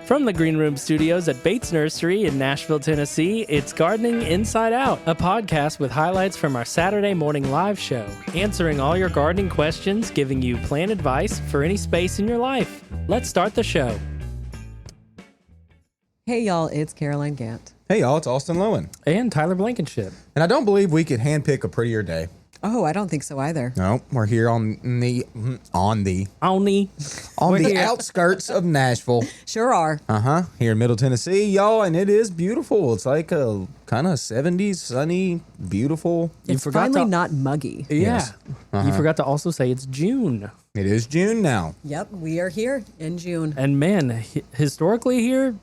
From the Green Room Studios at Bates Nursery in Nashville, Tennessee, it's Gardening Inside Out, a podcast with highlights from our Saturday morning live show, answering all your gardening questions, giving you plant advice for any space in your life. Let's start the show. Hey, y'all, it's Caroline Gant. Hey, y'all, it's Austin Lowen. And Tyler Blankenship. And I don't believe we could handpick a prettier day. Oh, I don't think so either. No, we're here on the outskirts of Nashville. Sure are. Here in Middle Tennessee, y'all, and it is beautiful. It's like a kind of 70s, sunny, beautiful. It's finally not muggy. Yeah. Yes. You forgot to also say it's June. It is June now. Yep, we are here in June. And man, historically here,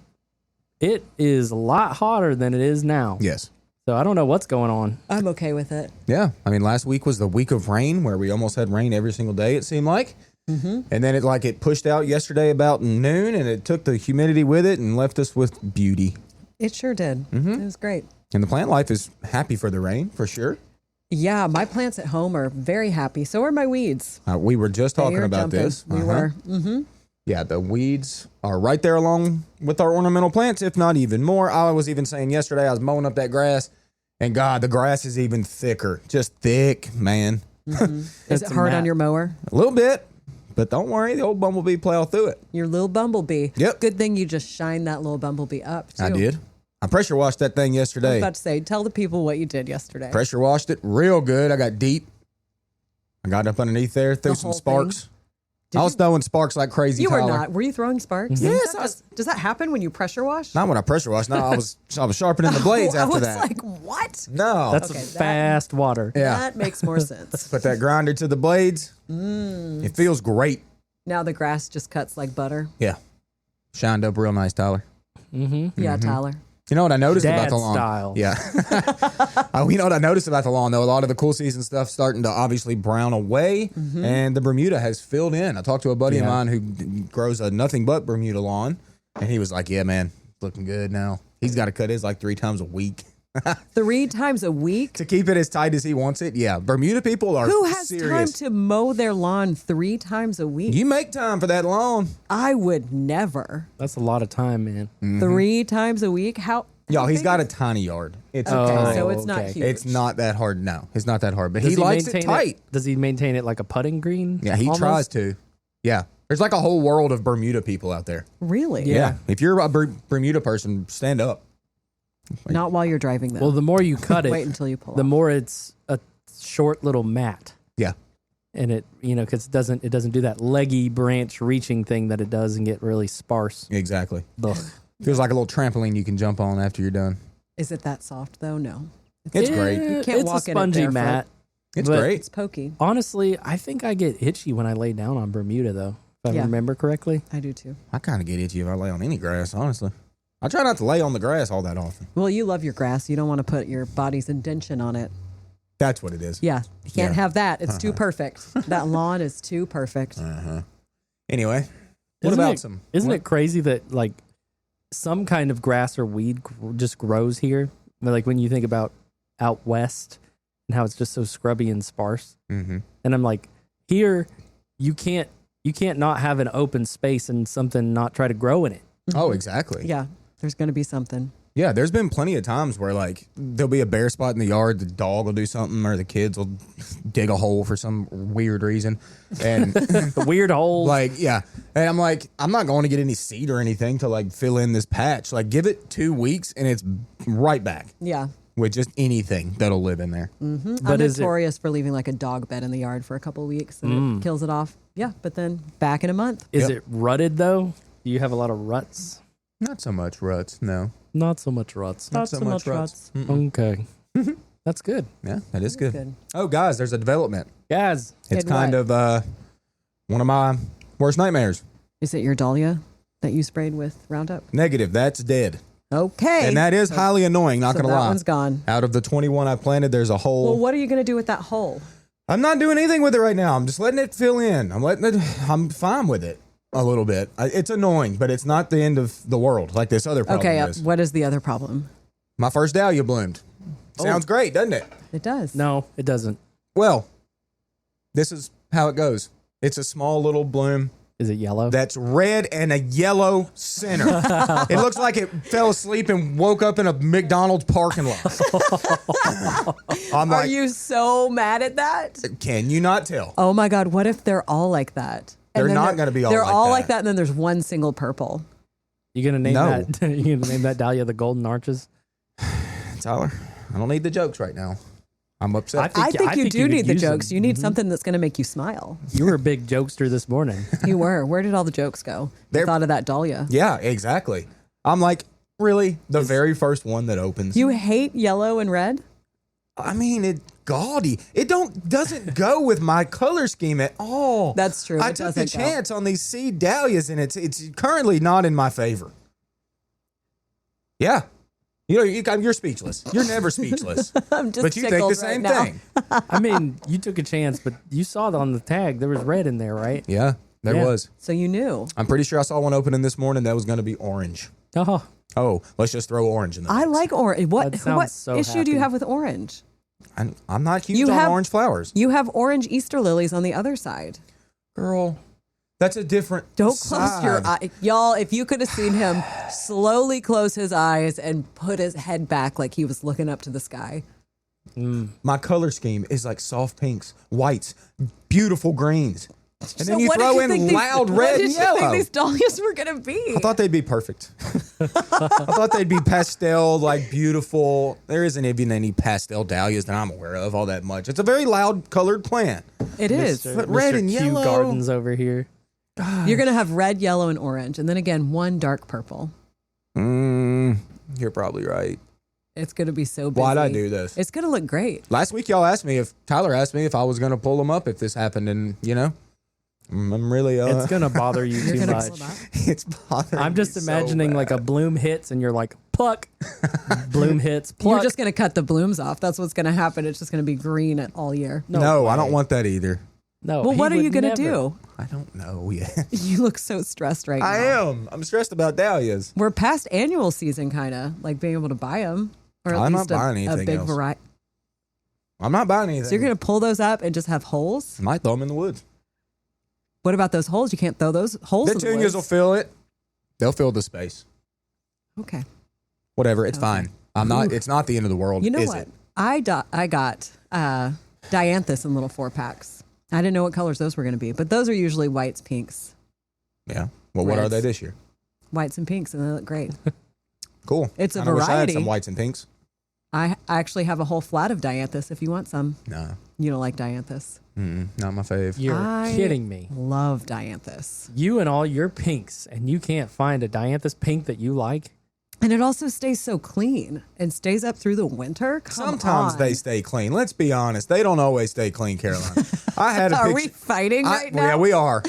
it is a lot hotter than it is now. Yes. So I don't know what's going on. I'm okay with it. Yeah. I mean, last week was the week of rain where we almost had rain every single day, it seemed like. Mm-hmm. And then it pushed out yesterday about noon, and it took the humidity with it and left us with beauty. It sure did. Mm-hmm. It was great. And the plant life is happy for the rain, for sure. Yeah, my plants at home are very happy. So are my weeds. We were just talking about jumping. this. We were. Mm-hmm. Yeah, the weeds are right there along with our ornamental plants, if not even more. I was even saying yesterday I was mowing up that grass, and God, the grass is even thicker. Just thick, man. Mm-hmm. Is it hard on your mower? A little bit, but don't worry, the old bumblebee plow through it. Your little bumblebee. Yep. Good thing you just shined that little bumblebee up, too. I did. I pressure washed that thing I was yesterday. about to say, tell the people what you did yesterday. Pressure washed it real good. I got deep. I got up underneath there, threw some sparks. I was throwing sparks like crazy. You were Tyler. not. Were you throwing sparks? Yes. Does that happen when you pressure wash? Not when I pressure washed. No, I was sharpening the blades after that. I was like, what? No. That's fast water. Yeah. That makes more sense. Put that grinder to the blades. It feels great. Now the grass just cuts like butter. Yeah. Shined up real nice, Tyler. Mm-hmm. Yeah, Tyler. You know what I noticed Dad about the lawn? style. Yeah. You know what I noticed about the lawn, though? A lot of the cool season stuff starting to obviously brown away, and the Bermuda has filled in. I talked to a buddy of mine who grows a nothing but Bermuda lawn, and he was like, yeah, man, it's looking good now. He's got to cut his like 3 times a week. 3 times a week? To keep it as tight as he wants it, yeah. Bermuda people are Who has serious. time to mow their lawn 3 times a week? You make time for that lawn. I would never. That's a lot of time, man. 3 times a week? How? Y'all, he's got a tiny yard. It's Okay, tiny. so it's not huge. It's not that hard. No, it's not that hard. But Does he likes maintain it tight. Does he maintain it like a putting green? Yeah, he almost? tries to. Yeah. There's like a whole world of Bermuda people out there. Really? Yeah. If you're a Bermuda person, stand up. Not while you're driving, though. Well, the more you cut it, Wait until you pull the off. more it's a short little mat. Yeah. And it, because it doesn't do that leggy branch reaching thing that it does and get really sparse. Exactly. Ugh. Feels like a little trampoline you can jump on after you're done. Is it that soft, though? No. It's great. You can't it's walk a in it spongy barefoot. mat. It's But great. It's pokey. Honestly, I think I get itchy when I lay down on Bermuda, though. If I Yeah. remember correctly. I do, too. I kind of get itchy if I lay on any grass, honestly. I try not to lay on the grass all that often. Well, you love your grass. You don't want to put your body's indention on it. That's what it is. Yeah. You can't Yeah. have that. It's too perfect. That lawn is too perfect. Anyway, Isn't it crazy that, like, some kind of grass or weed just grows here? Like, when you think about out west and how it's just so scrubby and sparse. Mm-hmm. And I'm like, here, you can't not have an open space and something not try to grow in it. Oh, exactly. Yeah. There's going to be something. Yeah, there's been plenty of times where, like, there'll be a bare spot in the yard, the dog will do something, or the kids will dig a hole for some weird reason. And, The weird hole. like, yeah. And I'm like, I'm not going to get any seed or anything to, like, fill in this patch. Like, give it 2 weeks, and it's right back Yeah. with just anything that'll live in there. Mm-hmm. But I'm is it- notorious for leaving like a dog bed in the yard for a couple of weeks and it kills it off. Yeah, but then back in a month. Is Yep. it rutted, though? Do you have a lot of ruts? Not so much ruts, no. Not so much ruts. Not so much ruts. Okay. That's good. Yeah, that is good. Good. Oh, guys, there's a development. Guys, It's In kind what? of one of my worst nightmares. Is it your dahlia that you sprayed with Roundup? Negative, that's dead. Okay. And that is highly annoying, not so going to that lie. one's gone. Out of the 21 I planted, there's a hole. Well, what are you going to do with that hole? I'm not doing anything with it right now. I'm just letting it fill in. I'm fine with it a little bit. It's annoying, but it's not the end of the world like this other problem Okay, is. what is the other problem? My first dahlia bloomed. Sounds great, doesn't it? It does. no, it doesn't. Well, this is how it goes. It's a small little bloom. Is it yellow? That's red and a yellow center. It looks like it fell asleep and woke up in a McDonald's parking lot. I'm Are like, you so mad at that? can you not tell? Oh my God, what if they're all like that? They're not gonna be all They're like all that. like that, and then there's one single purple. You gonna name No. that? You gonna name that dahlia the Golden Arches? Tyler, I don't need the jokes right now. I'm upset. I think you do could need the use them. jokes. You need something that's going to make you smile. You were a big jokester this morning. You were. Where did all the jokes go? I They're- thought of that dahlia. Yeah, exactly. I'm like, really? The very first one that opens. You hate yellow and red? I mean, it's gaudy. It doesn't go with my color scheme at all. That's true. I It took the doesn't go. chance on these seed dahlias, and it's currently not in my favor. Yeah. You're speechless. You're never speechless. I'm just But you think tickled the same right now. thing. I mean, you took a chance, but you saw it on the tag. There was red in there, right? Yeah, there Yeah. was. So you knew. I'm pretty sure I saw one opening this morning that was going to be orange. Oh, Oh, let's just throw orange in the I mix. like orange. What That sounds so issue do you happy. have with orange? I'm not huge You on have- orange flowers. You have orange Easter lilies on the other side. Girl, that's a different Don't close your side. eye. Y'all, if you could have seen him slowly close his eyes and put his head back like he was looking up to the sky. My color scheme is like soft pinks, whites, beautiful greens. And So then you what did throw think in these- loud what red did and you think yellow. these dahlias were going to be? I thought they'd be perfect. I thought they'd be pastel, like beautiful. There isn't even any pastel dahlias that I'm aware of all that much. It's a very loud colored plant. It is. But red and Q yellow. Gardens over here. You're going to have red, yellow, and orange. And then again, one dark purple. You're probably right. It's going to be so busy. Why'd I do this? It's going to look great. Last week, Tyler asked me if I was going to pull them up if this happened. And, I'm really, It's gonna bother you You're too going to much. pull them up? it's bothering I'm just me so imagining like a bad. bloom hits, and you're like, pluck. Bloom hits, pluck. You're just going to cut the blooms off. That's what's going to happen. It's just going to be green all year. No, I way. don't want that either. No. Well, he what are would you going to never. do? I don't know yet. You look so stressed right now. I am. I'm stressed about dahlias. We're past annual season, kind of like being able to buy them, or at I'm least not buying a anything big else. variety. I'm not buying anything. So you're going to pull those up and just have holes? I might throw them in the woods. What about those holes? You can't throw those holes The in the Petunias will woods. fill it. They'll fill the space. Okay. Whatever. It's Okay. fine. I'm not. It's not the end of the world. You know is what? It? I got dianthus in little 4-packs. I didn't know what colors those were going to be, but those are usually whites, pinks, Yeah. Well, what are Reds. they this year? whites and pinks, and they look great. Cool. It's a Kinda wish I had variety. some whites and pinks. I actually have a whole flat of dianthus if you want some. Nah. You don't like dianthus? Not my fave. You're I kidding me. Love dianthus. You and all your pinks, and you can't find a dianthus pink that you like. And it also stays so clean and stays up through the winter. Come Sometimes on. they stay clean. Let's be honest. They don't always stay clean, Caroline. I had a Are picture. we fighting right now? Yeah, we are.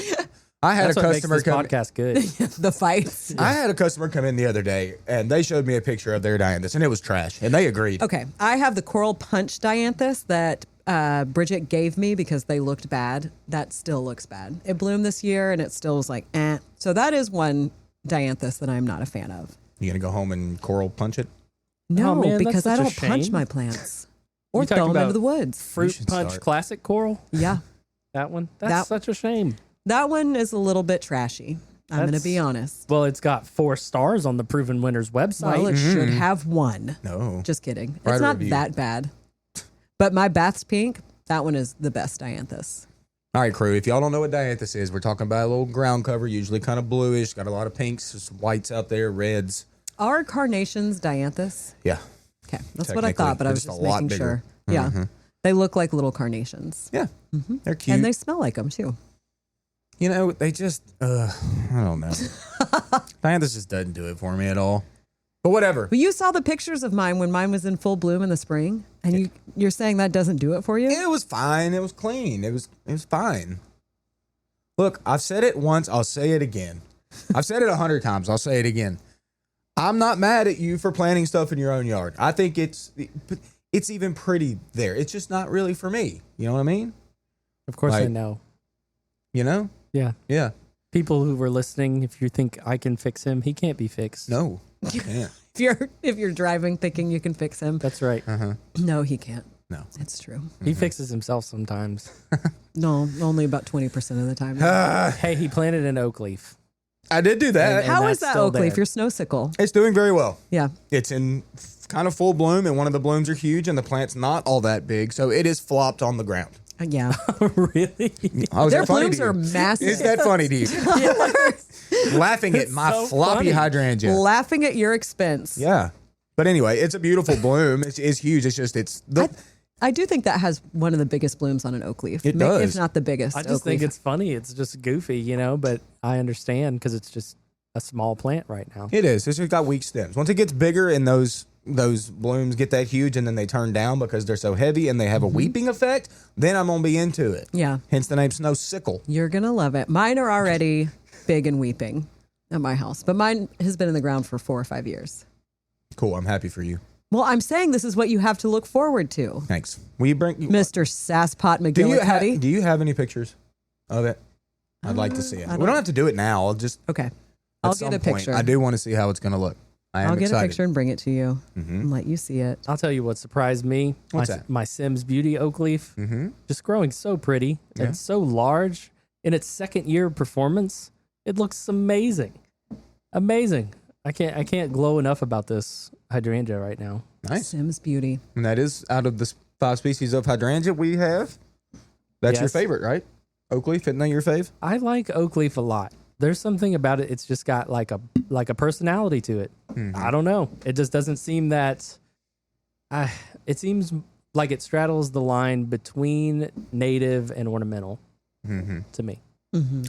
I had That's a what makes customer this come. podcast good. The fights. I had a customer come in the other day, and they showed me a picture of their dianthus, and it was trash, and they agreed. Okay, I have the coral punch dianthus that Bridget gave me because they looked bad. That still looks bad. It bloomed this year, and it still was like, eh. So that is one dianthus that I'm not a fan of. You gonna go home and coral punch it? No, Oh, man, that's because I such a don't punch shame. my plants or You throw talking them into about the woods. Fruit should Punch start. Classic Coral. Yeah, That one. That's That- such a shame. that one is a little bit trashy. I'm going to That's- be honest. Well, it's got 4 stars on the Proven Winners website. Well, it should have one. No. Just kidding. Write It's a not review. that bad. But my Bath's Pink, that one is the best dianthus. All right, crew. If y'all don't know what dianthus is, we're talking about a little ground cover, usually kind of bluish. Got a lot of pinks, some whites out there, reds. Are carnations dianthus? Yeah. Okay, that's what I Technically, thought, but I they're was just just a lot making bigger. sure. Yeah, they look like little carnations, Yeah. They're cute. and they smell like them too. You know, they just, I don't know. Dianthus just doesn't do it for me at all. But whatever. But you saw the pictures of mine when mine was in full bloom in the spring, and you're saying that doesn't do it for you? It was fine. It was clean. It was fine. Look, I've said it once. I'll say it again. I've said it 100 times. I'll say it again. I'm not mad at you for planting stuff in your own yard. I think it's even pretty there. It's just not really for me. You know what I mean? Of course, I Like- know. You know? Yeah. Yeah. People who were listening, if you think I can fix him, he can't be fixed. No, you can't. If you're driving thinking you can fix him, That's right. no, he can't. No. It's true. He fixes himself sometimes. No, only about 20% of the time. Hey, he planted an oak leaf. I did do that. And How that's is that still oak leaf? there. Your snow sickle. It's doing very well. Yeah. It's in kind of full bloom, and one of the blooms are huge, and the plant's not all that big, so it is flopped on the ground. Yeah. Really? How is Their that funny blooms to you? are massive. Is that funny to you? Laughing at my so floppy funny. hydrangea. Laughing at your expense. Yeah. But anyway, it's a beautiful bloom. It's huge. It's just, I do think that has one of the biggest blooms on an oak leaf. It does. If not the biggest. I just oak think leaf. it's funny. It's just goofy, but I understand because it's just a small plant right now. it is. It's just got weak stems. Once it gets bigger and those blooms get that huge and then they turn down because they're so heavy and they have a weeping effect, then I'm going to be into it. Yeah. Hence the name Snow Sickle. You're going to love it. Mine are already big and weeping at my house, but mine has been in the ground for 4 or 5 years. Cool. I'm happy for you. Well, I'm saying this is what you have to look forward to, Thanks. Will you bring... Mr. Sasspot Do you, McGillicuddy. do you have any pictures of it? I'd like to see it. I We don't have to do it now. I'll just... Okay. I'll at get a some point, picture. I do want to see how it's going to look. I am I'll get excited. a picture and bring it to you Mhm. and let you see it. I'll tell you what surprised me. What's my, that? my Sims Beauty oak leaf, Mm-hmm. just growing so pretty Yeah. and so large. In its second year of performance, it looks amazing. Amazing. I can't glow enough about this hydrangea right now. Nice. Sims Beauty. And that is out of the 5 species of hydrangea we have. That's your Yes. favorite, right? Oak leaf, isn't that your fave? I like oak leaf a lot. There's something about it. It's just got like a personality to it. I don't know. It just doesn't seem that. It seems like it straddles the line between native and ornamental to me.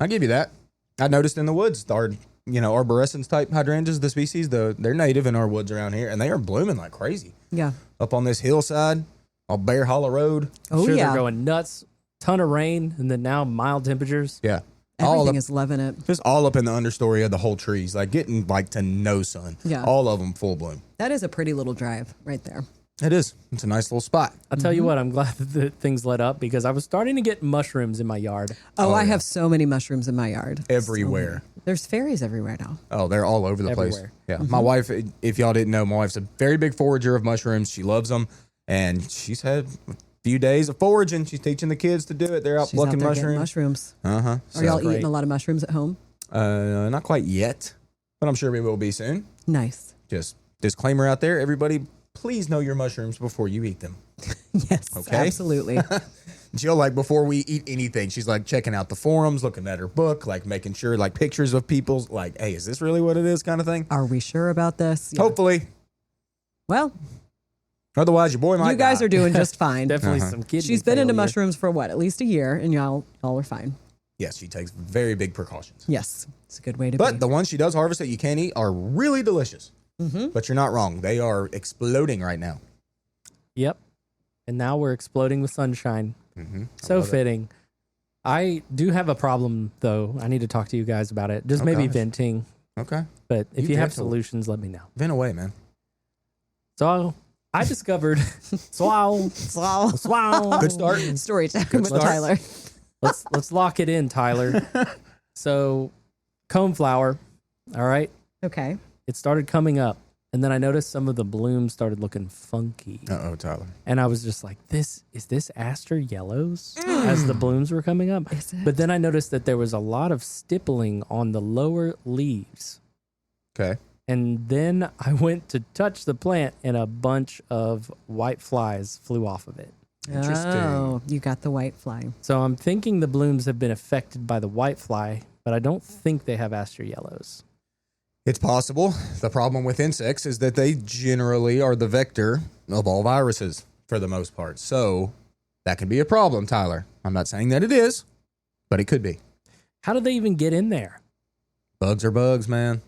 I'll give you that. I noticed in the woods, our arborescens type hydrangeas, the species, they're native in our woods around here, and they are blooming like crazy. Yeah. Up on this hillside, on Bear Hollow Road. Oh, Sure, yeah. they're going nuts. Ton of rain, and then now mild temperatures. Yeah. All Everything up, is loving it. just all up in the understory of the whole trees, like getting like to no sun. Yeah. All of them full bloom. That is a pretty little drive right there. It is. It's a nice little spot. I'll tell you what, I'm glad that things let up because I was starting to get mushrooms in my yard. Oh, I yeah. have so many mushrooms in my yard. Everywhere. There's fairies everywhere now. Oh, they're all over the place. Everywhere. Yeah. My wife, if y'all didn't know, my wife's a very big forager of mushrooms. She loves them. And she's had a few days of foraging. She's teaching the kids to do it. They're out She's out plucking there getting mushrooms. mushrooms. So, Are y'all great. eating a lot of mushrooms at home? not quite yet, but I'm sure we will be soon. Nice. Just disclaimer out there, everybody, please know your mushrooms before you eat them. Yes, Okay. absolutely. Jill, like before we eat anything, she's like checking out the forums, looking at her book, like making sure like pictures of people's like, hey, is this really what it is kind of thing? Are we sure about this? Yeah. Hopefully. Well, Otherwise, your boy might you guys die. are doing just fine. Definitely some kidney She's been into failure. mushrooms for what, at least a year, and y'all are fine. Yes, she takes very big precautions. Yes, it's a good way to But be. the ones she does harvest that you can eat are really delicious. But you're not wrong. They are exploding right now. Yep. And now we're exploding with sunshine. So love it. fitting. I do have a problem, though. I need to talk to you guys about it. Just maybe gosh. venting. Okay. But if You you have vent a- solutions, let me know. Vent away, man. So I discovered swallow. Good start. Story time Good with start. Tyler. Let's lock it in, Tyler. So coneflower, all right. Okay. It started coming up, and then I noticed some of the blooms started looking funky. Uh-oh, Tyler. And I was just like, is this aster yellows as the blooms were coming up? Is it? But then I noticed that there was a lot of stippling on the lower leaves. Okay. And then I went to touch the plant and a bunch of white flies flew off of it. Interesting. Oh, you got the white fly. So I'm thinking the blooms have been affected by the white fly, but I don't think they have aster yellows. It's possible. The problem with insects is that they generally are the vector of all viruses for the most part. So that can be a problem, Tyler. I'm not saying that it is, but it could be. How do they even get in there? Bugs are bugs, man.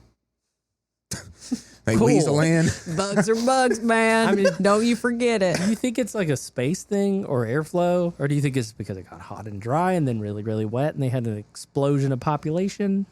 They Cool. weasel in. Bugs are bugs, man. I mean- don't you forget it. Do you think it's like a space thing or airflow? Or do you think it's because it got hot and dry and then really, really wet and they had an explosion of population?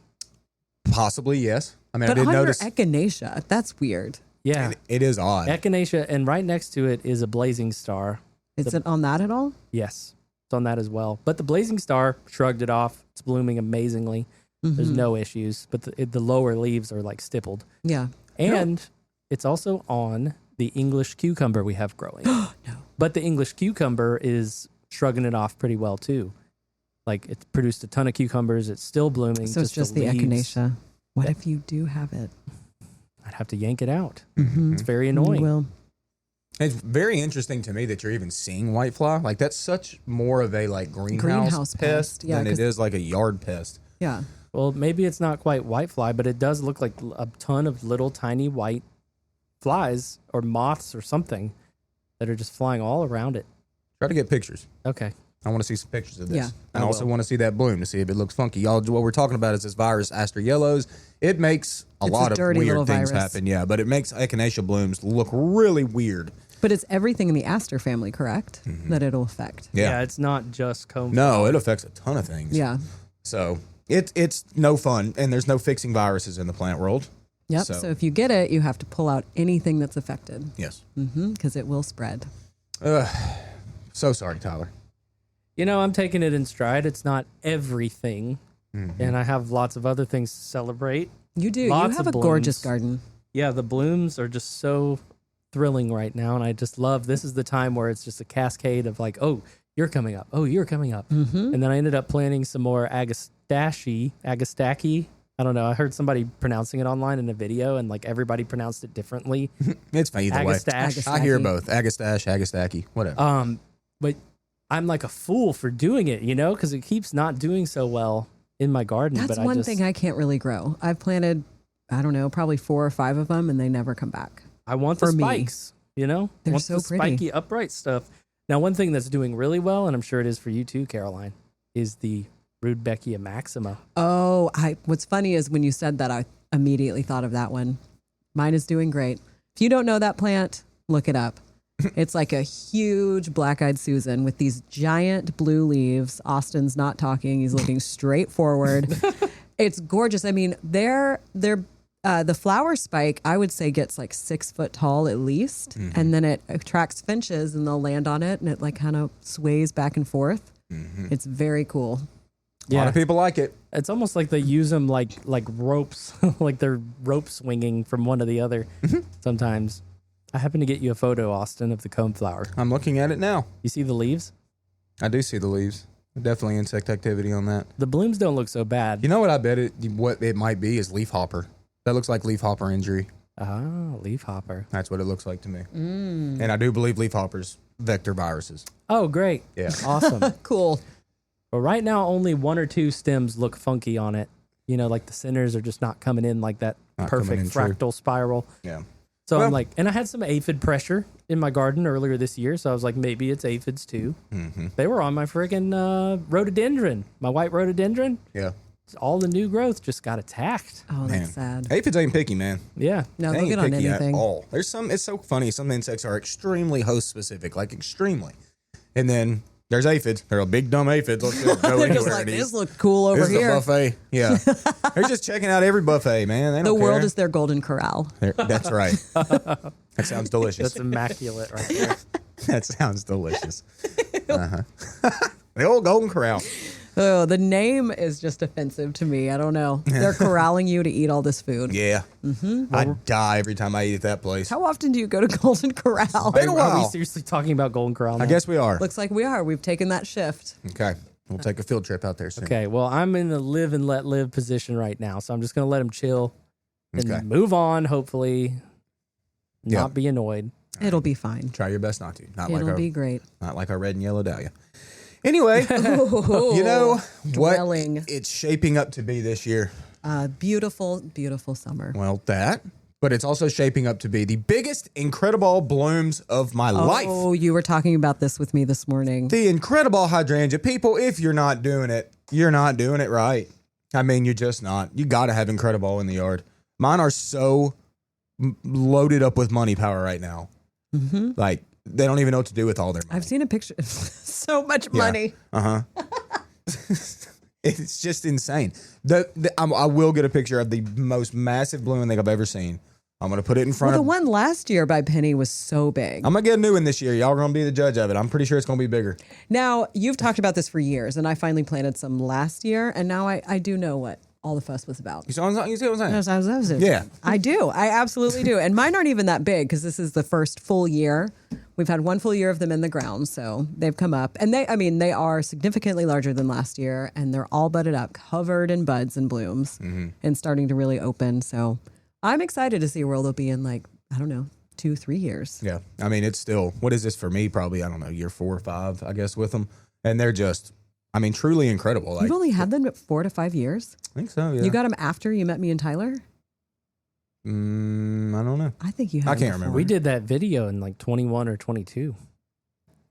Possibly, yes. I mean, But I did under notice echinacea, that's weird. Yeah. it is odd. Echinacea, and right next to it is a blazing star. Is it on that at all? Yes, it's on that as well. But the blazing star shrugged it off. It's blooming amazingly. There's no issues, but the lower leaves are like stippled. Yeah. And it's also on the English cucumber we have growing. No. But the English cucumber is shrugging it off pretty well too. Like it's produced a ton of cucumbers. It's still blooming. So it's just the leaves. echinacea. What if you do have it? I'd have to yank it out. Mm-hmm. It's very annoying. Well, It's very interesting to me that you're even seeing whitefly. Like that's such more of a like greenhouse pest Yeah, than it 'cause- is like a yard pest. yeah. Well, maybe it's not quite whitefly, but it does look like a ton of little tiny white flies or moths or something that are just flying all around it. Try to get pictures. Okay. I want to see some pictures of this. Yeah. And I I also will. want to see that bloom to see if it looks funky. Y'all, what we're talking about is this virus, Aster yellows. It makes a It's a lot of dirty little weird things virus. happen. Yeah, but it makes echinacea blooms look really weird. But it's everything in the aster family, correct? That it'll affect. Yeah. It's not just comb. No, it affects a ton of things. Yeah. So it's no fun, and there's no fixing viruses in the plant world. Yep. So- So if you get it, you have to pull out anything that's affected Yes. because it will spread. So sorry, Tyler. You know, I'm taking it in stride. It's not everything. And I have lots of other things to celebrate. You do. Lots you have of a gorgeous blooms. garden. Yeah, the blooms are just so thrilling right now. And I just love this is the time where it's just a cascade of like, oh, you're coming up. Oh, you're coming up. Mm-hmm. And then I ended up planting some more Agastachy. I don't know. I heard somebody pronouncing it online in a video, and like everybody pronounced it differently. It's fine either way. Agastache. I hear both. Agastache, Agastache, whatever. But I'm like a fool for doing it, you know, because it keeps not doing so well in my garden. That's but one I just, thing I can't really grow. I've planted, I don't know, probably 4 or 5 of them, and they never come back. I want the for me. spikes, you know? They're want so the pretty. spiky, upright stuff. Now, one thing that's doing really well, and I'm sure it is for you too, Caroline, is the Rudbeckia maxima. Oh, what's funny is when you said that, I immediately thought of that one. Mine is doing great. If you don't know that plant, look it up. It's like a huge black-eyed Susan with these giant blue leaves. Austin's not talking. He's looking straight forward. It's gorgeous. I mean, the flower spike, I would say, gets like 6 foot tall at least. And then it attracts finches and they'll land on it and it like kind of sways back and forth. It's very cool. A lot of people like it. It's almost like they use them like ropes, like they're rope swinging from one to the other sometimes. I happen to get you a photo, Austin, of the coneflower. I'm looking at it now. You see the leaves? I do see the leaves. Definitely insect activity on that. The blooms don't look so bad. You know what I bet what it might be is leafhopper. That looks like leafhopper injury. Ah, leafhopper. That's what it looks like to me. And I do believe leafhoppers vector viruses. Oh, great. Yeah. Awesome. Cool. Well, right now, only 1 or 2 stems look funky on it. You know, like the centers are just not coming in like that Not coming perfect in true. fractal spiral. Yeah. So Well- I'm like, and I had some aphid pressure in my garden earlier this year. So I was like, maybe it's aphids too. They were on my friggin' rhododendron, my white rhododendron. Yeah. All the new growth just got attacked. Oh, Man. that's sad. Aphids ain't picky, man. Yeah. No, They they'll ain't get on picky anything. at all. There's some. It's so funny. Some insects are extremely host specific, like extremely. And then there's aphids. They're a big dumb aphids. Let's just go They're anywhere. just like, it this is. look cool over This is a here. buffet. Yeah. They're just checking out every buffet, man. They The don't world care. is their golden corral. That's right. That sounds delicious. That's immaculate right there. That sounds delicious. The old Golden Corral. Oh, the name is just offensive to me. I don't know. They're corralling you to eat all this food. Yeah. I die every time I eat at that place. How often do you go to Golden Corral? Been a Are we while. seriously talking about Golden Corral now? I guess we are. Looks like we are. We've taken that shift. Okay. We'll take a field trip out there soon. Okay, well, I'm in the live and let live position right now. So I'm just going to let him chill and Okay. move on, hopefully. Yeah. Not be annoyed. It'll be fine. Try your best not to. It'll be great. Not like our red and yellow dahlia. Anyway, you know what Dwelling. it's shaping up to be this year? Beautiful, beautiful summer. Well, that. But it's also shaping up to be the biggest incredible blooms of my life. Oh, you were talking about this with me this morning. The incredible hydrangea. People, if you're not doing it, you're not doing it right. I mean, you're just not. You got to have incredible in the yard. Mine are so loaded up with money power right now. Like, they don't even know what to do with all their money. I've seen a picture. So much money. It's just insane. I will get a picture of the most massive bloom thing I've ever seen. I'm going to put it in front Well, the of... one last year by Penny was so big. I'm going to get a new one this year. Y'all are going to be the judge of it. I'm pretty sure it's going to be bigger. Now, you've talked about this for years, and I finally planted some last year, and now I do know what all the fuss was about. You see what I'm saying? Yeah. I do. I absolutely do. And mine aren't even that big because this is the first full year. We've had one full year of them in the ground, so they've come up. And they are significantly larger than last year, and they're all budded up, covered in buds and blooms, and starting to really open. So I'm excited to see where they'll be in 2-3 years. Yeah. I mean, it's still, what is this for me? Probably, I don't know, year 4 or 5, I guess, with them. And they're just, truly incredible. You've only had them at 4 to 5 years? I think so, yeah. You got them after you met me and Tyler? I don't know. I think you had I can't remember. We did that video in 21 or 22.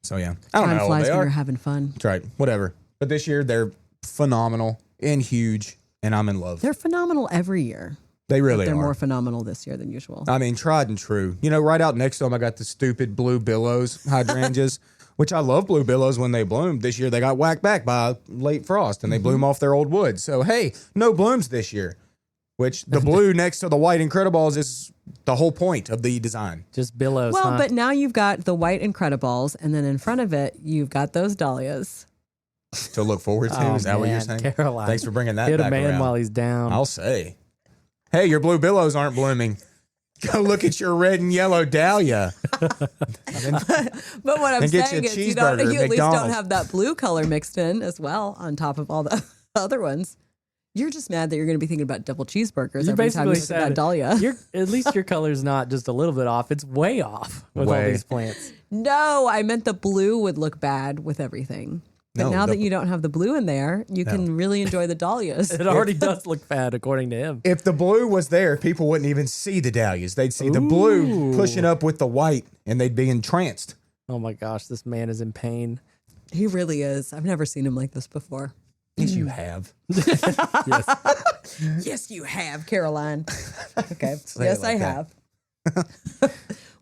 So, yeah. I don't know Time how old flies they when are. you're having fun. That's right. Whatever. But this year, they're phenomenal and huge, and I'm in love. They're phenomenal every year. They really They're are. more phenomenal this year than usual. Tried and true. Right out next to them, I got the stupid blue billows hydrangeas, which I love blue billows when they bloom. This year, they got whacked back by late frost, and they bloom off their old wood. So, hey, no blooms this year, which the blue next to the white Incrediballs is the whole point of the design. Just billows, Well, huh? but now you've got the white Incrediballs, and then in front of it, you've got those dahlias. To look forward to. Oh, Is that what you're man, saying? Caroline. Thanks for bringing that Hit back a man around. while he's down. I'll say. Hey, your blue billows aren't blooming. Go look at your red and yellow dahlia. But what I'm And get saying you a is cheeseburger you at at least don't McDonald's. have that blue color mixed in as well on top of all the other ones. You're just mad that you're going to be thinking about double cheeseburgers You every time you basically look at that said, dahlia. at least your color's not just a little bit off. It's way off with all Way. these plants. No, I meant the blue would look bad with everything. But No, now the- that you don't have the blue in there, you can really enjoy the dahlias. It already does look bad, according to him. If the blue was there, people wouldn't even see the dahlias. They'd see the blue Ooh. pushing up with the white, and they'd be entranced. Oh my gosh, this man is in pain. He really is. I've never seen him like this before. Yes, you have. Yes. Yes, you have, Caroline. Okay. Say it Yes, like I that. have.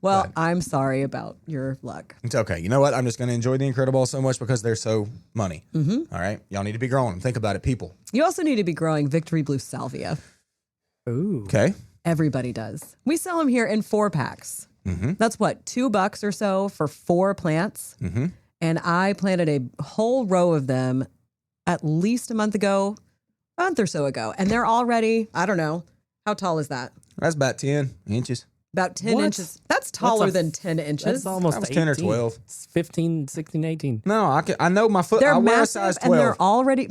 Well, I'm sorry about your luck. It's okay. You know what? I'm just going to enjoy the Incredibles so much because they're so money. Mm-hmm. All right? Y'all need to be growing them. Think about it, people. You also need to be growing Victory Blue Salvia. Ooh. Okay? Everybody does. We sell them here in 4-packs. Mm-hmm. That's what, $2 or so for 4 plants. Mm-hmm. And I planted a whole row of them at least a month or so ago. And they're already, I don't know, how tall is that? That's about 10 inches. About 10 What? inches. That's taller than 10 inches. That's almost That was 10 or 18. 12. It's 15, 16, 18. No, I know my foot. They're I wear a massive size and 12. they're already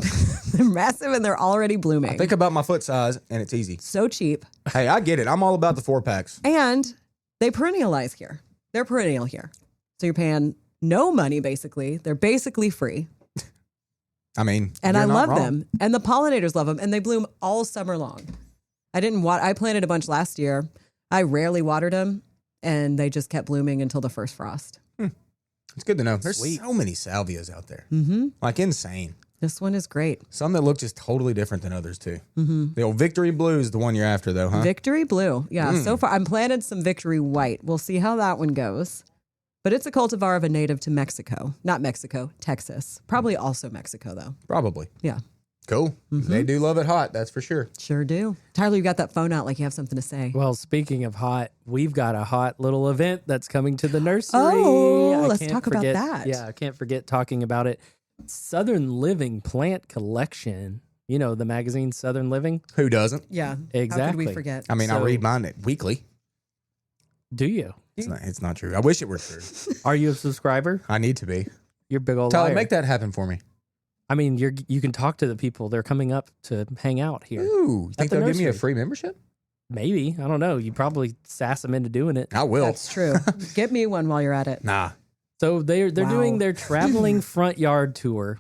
they're massive and they're already blooming. Think about my foot size, and it's easy. So cheap. Hey, I get it. I'm all about the 4-packs. And they perennialize here. They're perennial here. So you're paying no money basically. They're basically free. And And I you're not love wrong. them. And the pollinators love them. And they bloom all summer long. I planted a bunch last year. I rarely watered them. And they just kept blooming until the first frost. It's good to know. There's Sweet. so many salvias out there. Mm-hmm. Like insane. This one is great. Some that look just totally different than others, too. Mm-hmm. The old Victory Blue is the one you're after, though, huh? Victory Blue. Yeah, so far I'm planted some Victory White. We'll see how that one goes. But it's a cultivar of a native to Mexico. Not Mexico, Texas. Probably also Mexico, though. Probably. Yeah, Cool. Mm-hmm. They do love it hot, that's for sure. sure do. Tyler, you got that phone out like you have something to say. Well, speaking of hot, we've got a hot little event that's coming to the nursery. Oh, I let's can't talk about forget- that. Yeah, I can't forget talking about it. Southern Living Plant Collection. You know, the magazine Southern Living? Who doesn't? Yeah, How could Exactly. we forget? I So- read mine weekly. Do you? It's not true. I wish it were true. Are you a subscriber? I need to be. You're a big old Tyler, liar. make that happen for me. I mean, you can talk to the people. They're coming up to hang out here. Ooh, you think the they'll give me a nursery. free membership? Maybe. I don't know. You probably sass them into doing it. I will. That's true. Get me one while you're at it. Nah. So they're Wow. doing their traveling front yard tour,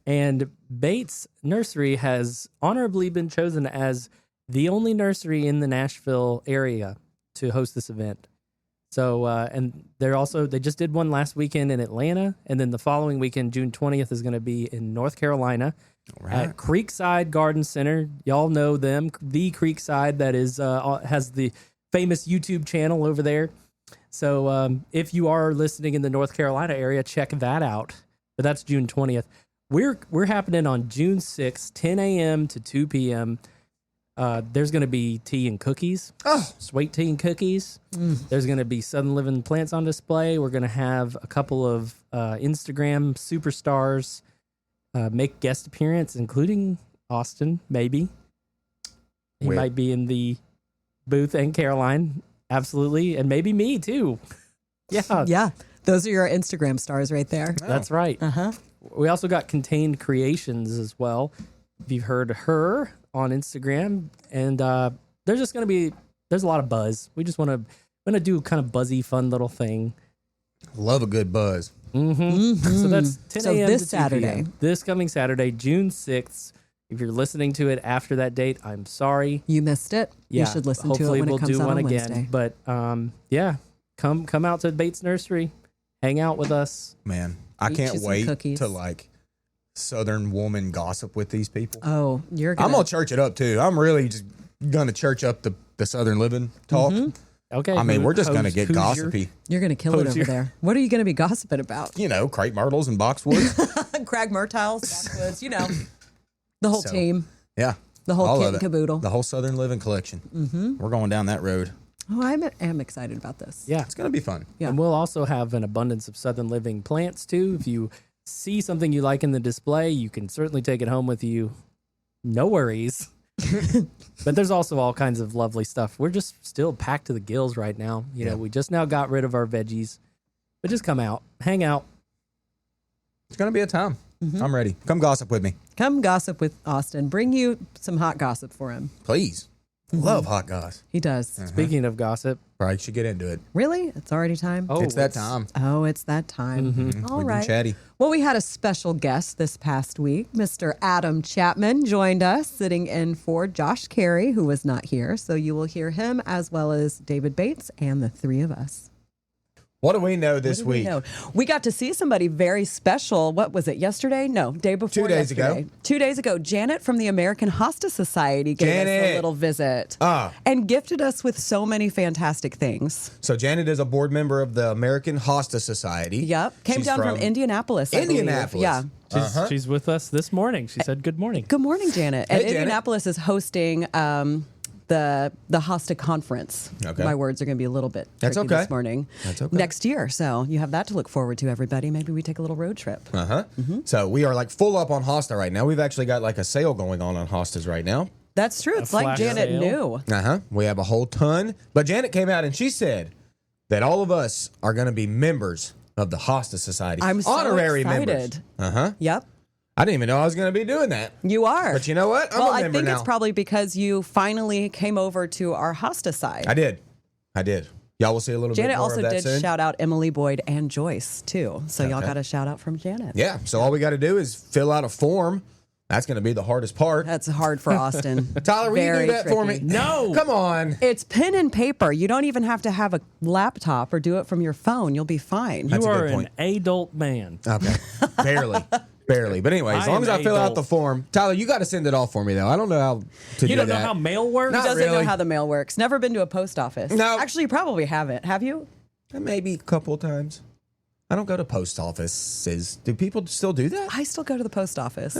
and Bates Nursery has honorably been chosen as the only nursery in the Nashville area to host this event. So and they just did one last weekend in Atlanta, and then the following weekend, June 20th, is going to be in North Carolina All right. at Creekside Garden Center. Y'all know them, the Creekside that is has the famous YouTube channel over there. So if you are listening in the North Carolina area, check that out. But that's June 20th. We're happening on June 6th, 10 a.m. to 2 p.m. There's going to be tea and cookies, sweet tea and cookies. There's going to be Southern Living plants on display. We're going to have a couple of Instagram superstars make guest appearance, including Austin, maybe. He might be in the booth, and Caroline, absolutely, and maybe me too. Yeah. Yeah. Those are your Instagram stars right there. That's right. Uh-huh. We also got Contained Creations as well. If you've heard her on Instagram, and there's just going to be, there's a lot of buzz. We just want to do kind of buzzy, fun little thing. Love a good buzz. So that's 10 So a.m. this to 2 Saturday. p.m. This coming Saturday, June 6th. If you're listening to it after that date, I'm sorry. You missed it. Yeah, You should listen to hopefully it when we'll it comes do out one on again. Wednesday. But yeah, come out to Bates Nursery, hang out with us. Man, I Eat can't you some wait cookies. to like Southern woman gossip with these people. Oh, you're I'm gonna. gonna church it up too. I'm really just gonna church up the Southern living talk. Okay. I mean, we're just gonna get who's gossipy. You're gonna kill it Who's over your- there. What are you gonna be gossiping about? You know, crepe myrtles and boxwoods. Crag Myrtiles, Backwoods, you know, the whole So, team, Yeah, the whole all kit of and it. caboodle. The whole Southern living collection. We're going down that road. Oh, I am excited about this. Yeah. It's gonna be fun. Yeah. And we'll also have an abundance of Southern Living plants too. If you see something you like in the display, you can certainly take it home with you. No worries. But there's also all kinds of lovely stuff. We're just still packed to the gills right now. You know, we just now got rid of our veggies. But just come out, hang out. It's gonna be a time. I'm ready. Come gossip with me, Come gossip with Austin. Bring you some hot gossip for him. please. Love hot goss. He does. Speaking of gossip, Right, should get into it. Really? It's already time? oh, it's that time. Oh, it's that time. All We've right. been chatty. Well, we had a special guest this past week. Mr. Adam Chapman joined us, sitting in for Josh Carey, who was not here. So you will hear him as well as David Bates and the three of us. What do we know this We week? know. We got to see somebody very special. What was it, yesterday? No, day before 2 days ago. yesterday. 2 days ago. Janet from the American Hosta Society gave us a Janet. little visit Ah. and gifted us with so many fantastic things. So Janet is a board member of the American Hosta Society. Yep. Came She's down from Indianapolis. I believe. Indianapolis. Yeah. she's with us this morning. She said good morning. Good morning, Janet. Hey, And Janet. Indianapolis is hosting the Hosta conference. Okay. My words are going to be a little bit That's tricky okay. this morning. That's okay. Next year. So you have that to look forward to, everybody. Maybe we take a little road trip. So we are like full up on Hosta right now. We've actually got like a sale going on Hostas right now. That's true. It's like flash Janet sale. knew. We have a whole ton. But Janet came out and she said that all of us are going to be members of the Hosta Society. I'm so honorary excited. members. Yep. I didn't even know I was going to be doing that. You are. But you know what? I'm well, a I member think now. it's probably because you finally came over to our Hosta side. I did. Y'all will see a little bit Janet more also of that did soon. shout out Emily Boyd and Joyce, too. So y'all Okay. got a shout out from Janet. Yeah. So all we got to do is fill out a form. That's going to be the hardest part. That's hard for Austin. Tyler, will you Very do that for me? tricky. No. Come on. It's pen and paper. You don't even have to have a laptop or do it from your phone. You'll be fine. That's You a are good an point. adult man. Okay. Barely. But anyway, as I long am as I fill out adult. the form. Tyler, you got to send it off for me, though. I don't know how to do You don't know that. how mail works? Not He doesn't really. know how the mail works. Never been to a post office. No. Actually, you probably haven't. Have you? Maybe a couple of times. I don't go to post offices. Do people still do that? I still go to the post office.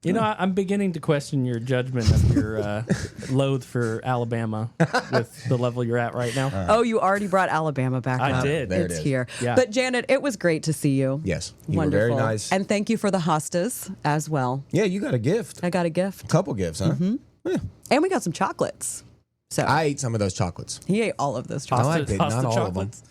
You know, I'm beginning to question your judgment of your loathe for Alabama with the level you're at right now. Oh, you already brought Alabama back I up. did. There it It's is. here. Yeah. But Janet, it was great to see you. Yes. You Wonderful. were very nice. And thank you for the hostas as well. Yeah, you got a gift. I got a gift. Couple gifts, huh? Yeah. And we got some chocolates. So I ate some of those chocolates. he ate all of those No, I chocolates. did not all of them. chocolates.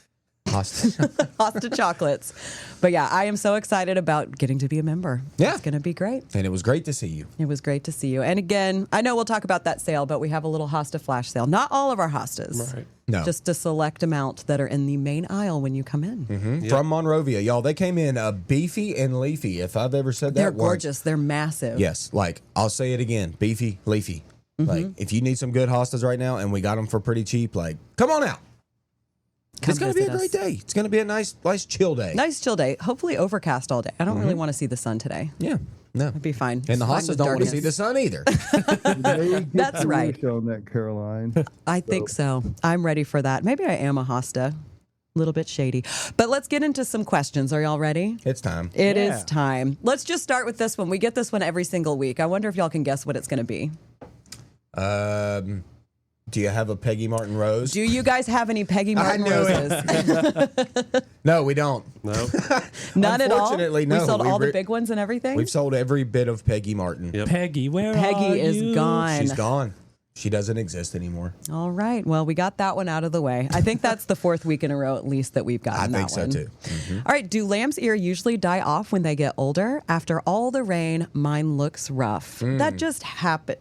Hosta. Hosta chocolates. But yeah, I am so excited about getting to be a member. Yeah. It's going to be great. And it was great to see you. It was great to see you. And again, I know we'll talk about that sale, but we have a little Hosta flash sale. Not all of our Hostas. Right. No. Just a select amount that are in the main aisle when you come in. From Monrovia. Y'all, they came in beefy and leafy, if I've ever said that They're once. gorgeous. They're massive. Yes, like I'll say it again, beefy, leafy. Like if you need some good hostas right now, and we got them for pretty cheap, like come on out. Come It's gonna be a visit great us. day. It's gonna be a nice chill day. Nice chill day. Hopefully overcast all day. I don't really want to see the sun today. Yeah, no. It'd be fine. And the It's fine hostas with don't want to darkness. see the sun either. That's right. On that, Caroline. I think so. I'm ready for that. Maybe I am a Hosta. A little bit shady. But let's get into some questions. Are y'all ready? It's time. It is Yeah. time. Let's just start with this one. We get this one every single week. I wonder if y'all can guess what it's going to be. Do you have a Peggy Martin rose? Do you guys have any Peggy Martin knew it. roses? No, we don't. No. None at all? Unfortunately, no. We sold We all the re- big ones and everything? We've sold every bit of Peggy Martin. Yep. Peggy, where are Peggy is you? gone. She's gone. She doesn't exist anymore. All right. Well, we got that one out of the way. I think that's the 4th week in a row, at least, that we've gotten I that one. think so, too. Mm-hmm. All right. Do lamb's ear usually die off when they get older? After all the rain, mine looks rough. That just happened.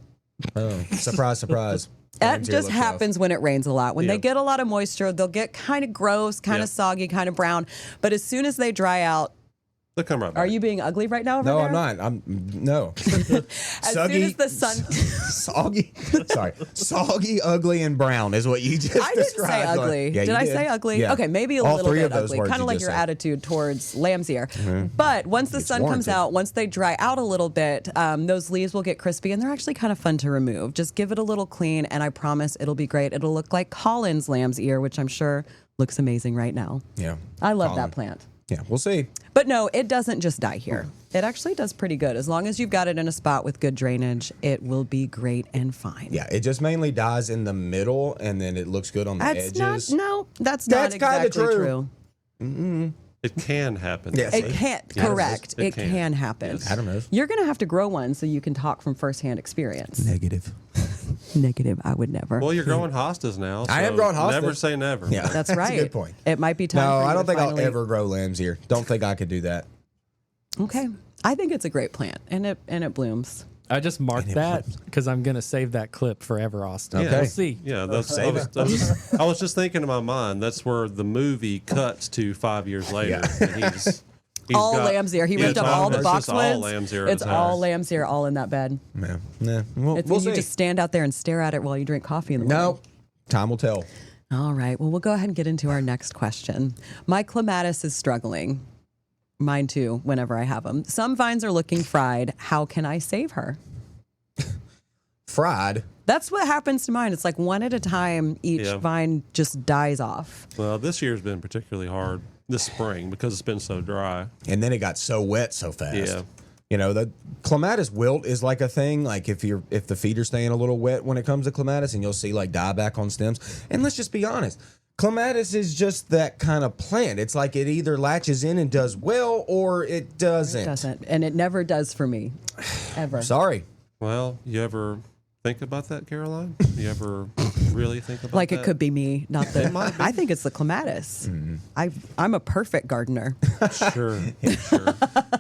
Oh, surprise, surprise. That just happens when it rains a lot. When they get a lot of moisture, they'll get kind of gross, kind of soggy, kind of brown. But as soon as they dry out, they'll come right back. Are you being ugly right now? No, there? I'm not. No. As soon as the sun, soggy. Sorry, soggy, ugly, and brown is what you just described. I didn't say ugly. Yeah, did I say ugly? Yeah. Okay, maybe a All little three bit of those ugly, words kind of you like just your said. attitude towards lamb's ear. But once the sun comes warranted. out, once they dry out a little bit, those leaves will get crispy, and they're actually kind of fun to remove. Just give it a little clean, and I promise it'll be great. It'll look like Colin's lamb's ear, which I'm sure looks amazing right now. Yeah. I love Colin. that plant. Yeah, we'll see. But no, it doesn't just die here. It actually does pretty good. As long as you've got it in a spot with good drainage, it will be great and fine. Yeah, it just mainly dies in the middle, and then it looks good on the edges. That's not That's exactly kinda true. It can happen. Yes. It can't. Yes. Correct. It It can. can happen. I don't know. You're going to have to grow one so you can talk from firsthand experience. Negative. Negative. I would never. Well, you're growing hostas now. I am so growing hostas. Never say never. Yeah, That's right. a good point. It might be time. No, for you I don't to think finally... I'll ever grow lamb's ear. Don't think I could do that. Okay. I think it's a great plant, and it blooms. I just marked that because I'm going to save that clip forever, Austin. Okay. We'll see. Yeah, that's. Save it. I was just thinking in my mind. That's where the movie cuts to 5 years later. Yeah. And he's All got- lamb's ear. He Yeah, ripped up it's all the it's just boxwoods. all lamb's ear. at It's his all house. lamb's ear, all in that bed. Yeah. Nah. We'll It's when see. you just stand out there and stare at it while you drink coffee in the morning. No. Time will tell. All right. Well, we'll go ahead and get into our next question. My clematis is struggling. Mine too, whenever I have them. Some vines are looking fried. How can I save her? Fried. That's what happens to mine. It's like one at a time, each Yeah. vine just dies off. Well, this year's been particularly hard this spring because it's been so dry. And then it got so wet so fast. Yeah. You know, the clematis wilt is like a thing. Like if the feet are staying a little wet when it comes to clematis, and you'll see like dieback on stems. And let's just be honest, clematis is just that kind of plant. It's like it either latches in and does well, or it doesn't. It doesn't. And it never does for me. Ever. Sorry. Well, you ever think about that, Caroline? You ever really think about Like that? it could be me, not the. might be. I think it's the clematis. Mm-hmm. I'm a perfect gardener. Sure. Sure.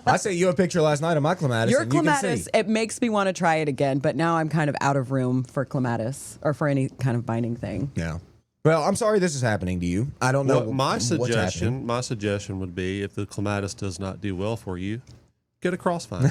I sent you a picture last night of my clematis. Your and you can clematis, see. it makes me want to try it again, but now I'm kind of out of room for clematis or for any kind of binding thing. Yeah. Well, I'm sorry this is happening to you. I don't know. Well, my what's happening. suggestion would be if the clematis does not do well for you, get a crossvine.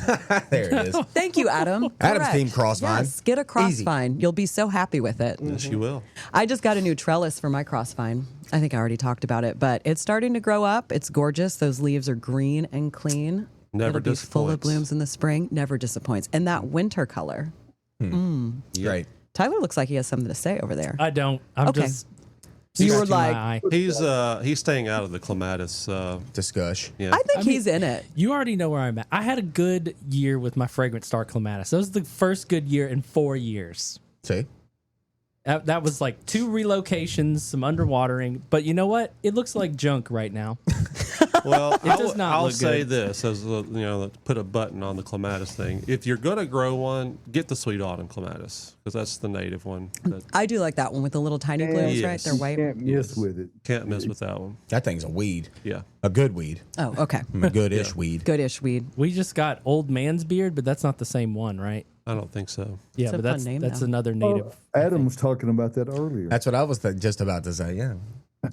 There it is. Thank you, Adam. Adam's Correct. team crossvine. Yes, get a Easy. crossvine. You'll be so happy with it. Yes, you will. I just got a new trellis for my crossvine. I think I already talked about it, but it's starting to grow up. It's gorgeous. Those leaves are green and clean. Never It'll be full of disappoints. blooms in the spring. Never disappoints. And that winter color. Great. Tyler looks like he has something to say over there. I don't. I'm Okay. just. You were scratching my like- eye. He's staying out of the clematis. Discuss. Yeah. I think he's in it. You already know where I'm at. I had a good year with my fragrant star clematis. That was the first good year in 4 years. See? That was like 2 relocations, some underwatering. But you know what? It looks like junk right now. Well, does not I'll look say good. this as put a button on the clematis thing. If you're gonna grow one, get the sweet autumn clematis because that's the native one. That I do like that one with the little tiny blooms, right? Yes. They're white. Can't miss with it. can't miss with that one. That thing's a weed. Yeah. A good weed. Oh, okay. A good-ish weed. Goodish weed. We just got old man's beard, but that's not the same one, right? I don't think so. Yeah, It's a but fun that's name, that's though. another native. Adam was talking about that earlier. That's what I was just about to say, yeah.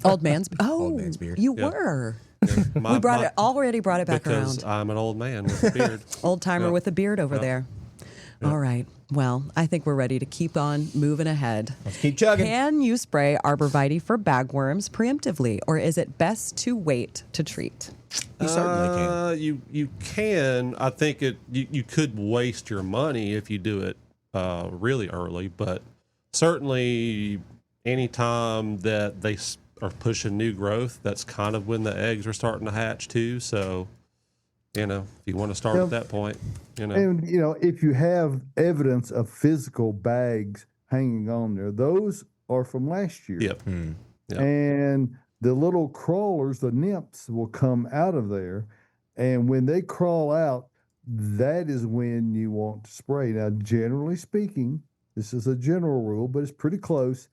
Old man's. Oh, Old man's beard. You Yeah. were. We We already brought it back because around. I'm an old man with a beard. Old timer Yeah. with a beard over there. All right. Well, I think we're ready to keep on moving ahead. Let's keep chugging. Can you spray arborvitae for bagworms preemptively, or is it best to wait to treat? You certainly can. You can. I think you could waste your money if you do it really early, but certainly anytime that they are pushing new growth, that's kind of when the eggs are starting to hatch too. So, if you want to start at that point, And, if you have evidence of physical bags hanging on there, those are from last year. Yep. Yeah. And the little crawlers, the nymphs, will come out of there. And when they crawl out, that is when you want to spray. Now, generally speaking, this is a general rule, but it's pretty close.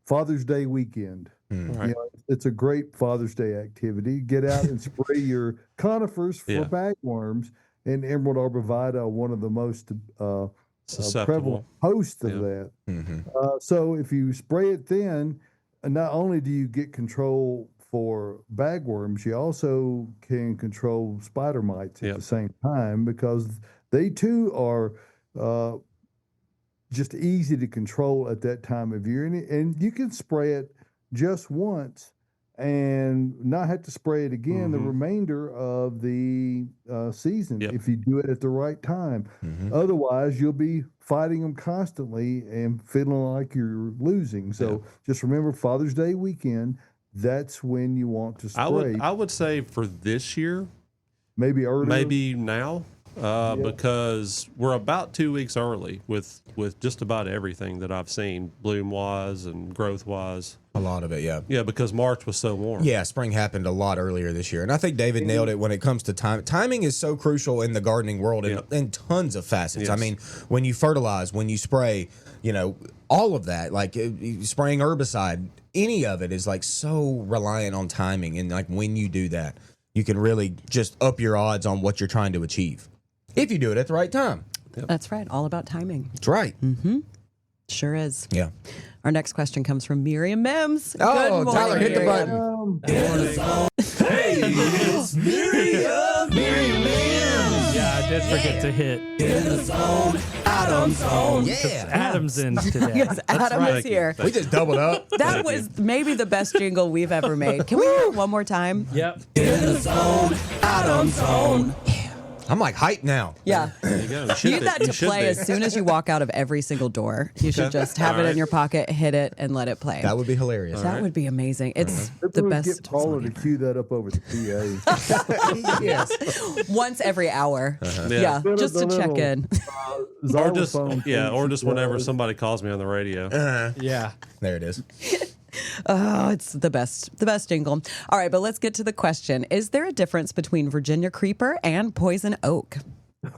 Father's Day weekend. Right. You know, it's a great Father's Day activity. Get out and spray your conifers for Yeah. bagworms. And Emerald arborvitae, one of the most Susceptible. prevalent hosts of Yeah. that. Mm-hmm. So if you spray it then, not only do you get control for bagworms, you also can control spider mites at Yep. the same time, because they too are just easy to control at that time of year. And you can spray it just once and not have to spray it again the remainder of the season Yep. if you do it at the right time. Mm-hmm. Otherwise, you'll be fighting them constantly and feeling like you're losing. So just remember, Father's Day weekend, that's when you want to spray. I would say for this year, Maybe earlier. maybe now, because we're about 2 weeks early with just about everything that I've seen, bloom wise and growth wise. A lot of it, yeah. Yeah, because March was so warm. Yeah, spring happened a lot earlier this year. And I think David nailed it when it comes to time. Timing is so crucial in the gardening world in tons of facets. Yes. I mean, when you fertilize, when you spray, all of that, like spraying herbicide, any of it is like so reliant on timing. And like when you do that, you can really just up your odds on what you're trying to achieve. If you do it at the right time. That's right. All about timing. That's right. Sure is. Yeah. Our next question comes from Miriam Mims. Oh, Good morning, Tyler, hit the Miriam. button. Yeah, I did forget to hit Yeah. Adam's in today. Yes, Adam right. is here. We just doubled up. That was maybe the best jingle we've ever made. Can we hear it one more time? Yep. I'm like hyped now. Yeah. There you go. You need that to play as soon as you walk out of every single door. You should just have it in your pocket, hit it, and let it play. That would be hilarious. That would be amazing. It's the Everyone best. Get Paula to cue that up over the PA. Yes. Once every hour. Yeah. Yeah, just to check in. Or just Xylophone or just whenever piece, somebody calls me on the radio. Yeah. There it is. Oh, it's the best jingle. All right, but let's get to the question. Is there a difference between Virginia creeper and poison oak?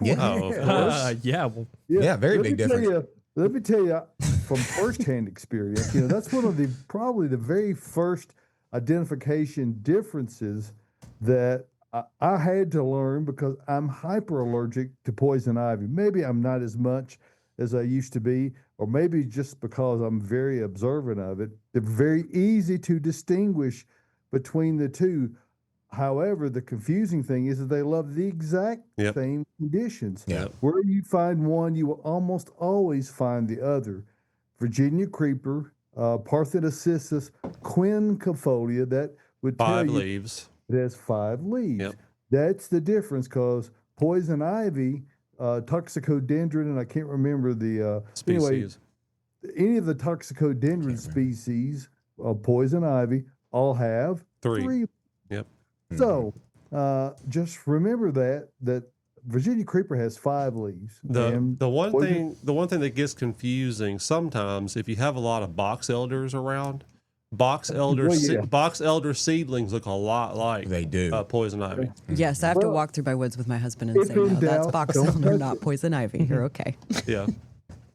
Yeah. Oh, of course. Yeah. Well, Yeah, very let big me tell difference. Let me tell you from firsthand experience, that's one of probably the very first identification differences that I had to learn, because I'm hyper allergic to poison ivy. Maybe I'm not as much as I used to be, or maybe just because I'm very observant of it. They're very easy to distinguish between the two. However, the confusing thing is that they love the exact same conditions. Yep. Where you find one, you will almost always find the other. Virginia creeper, Parthenocissus quinquefolia, that would tell 5 you leaves. it has 5 leaves. Yep. That's the difference, because poison ivy, Toxicodendron, and I can't remember the anyway, Species. any of the Toxicodendron species of poison ivy all have 3. Yep. So just remember that Virginia creeper has 5 leaves. And The one poison- thing that gets confusing sometimes, if you have a lot of box elders around, box elder Well, yeah. box elder seedlings look a lot like They do. poison ivy. Yes, I have to Well, walk through my woods with my husband and if say, in no, that's doubt, box don't elder, touch not it. poison ivy. You're okay. Yeah.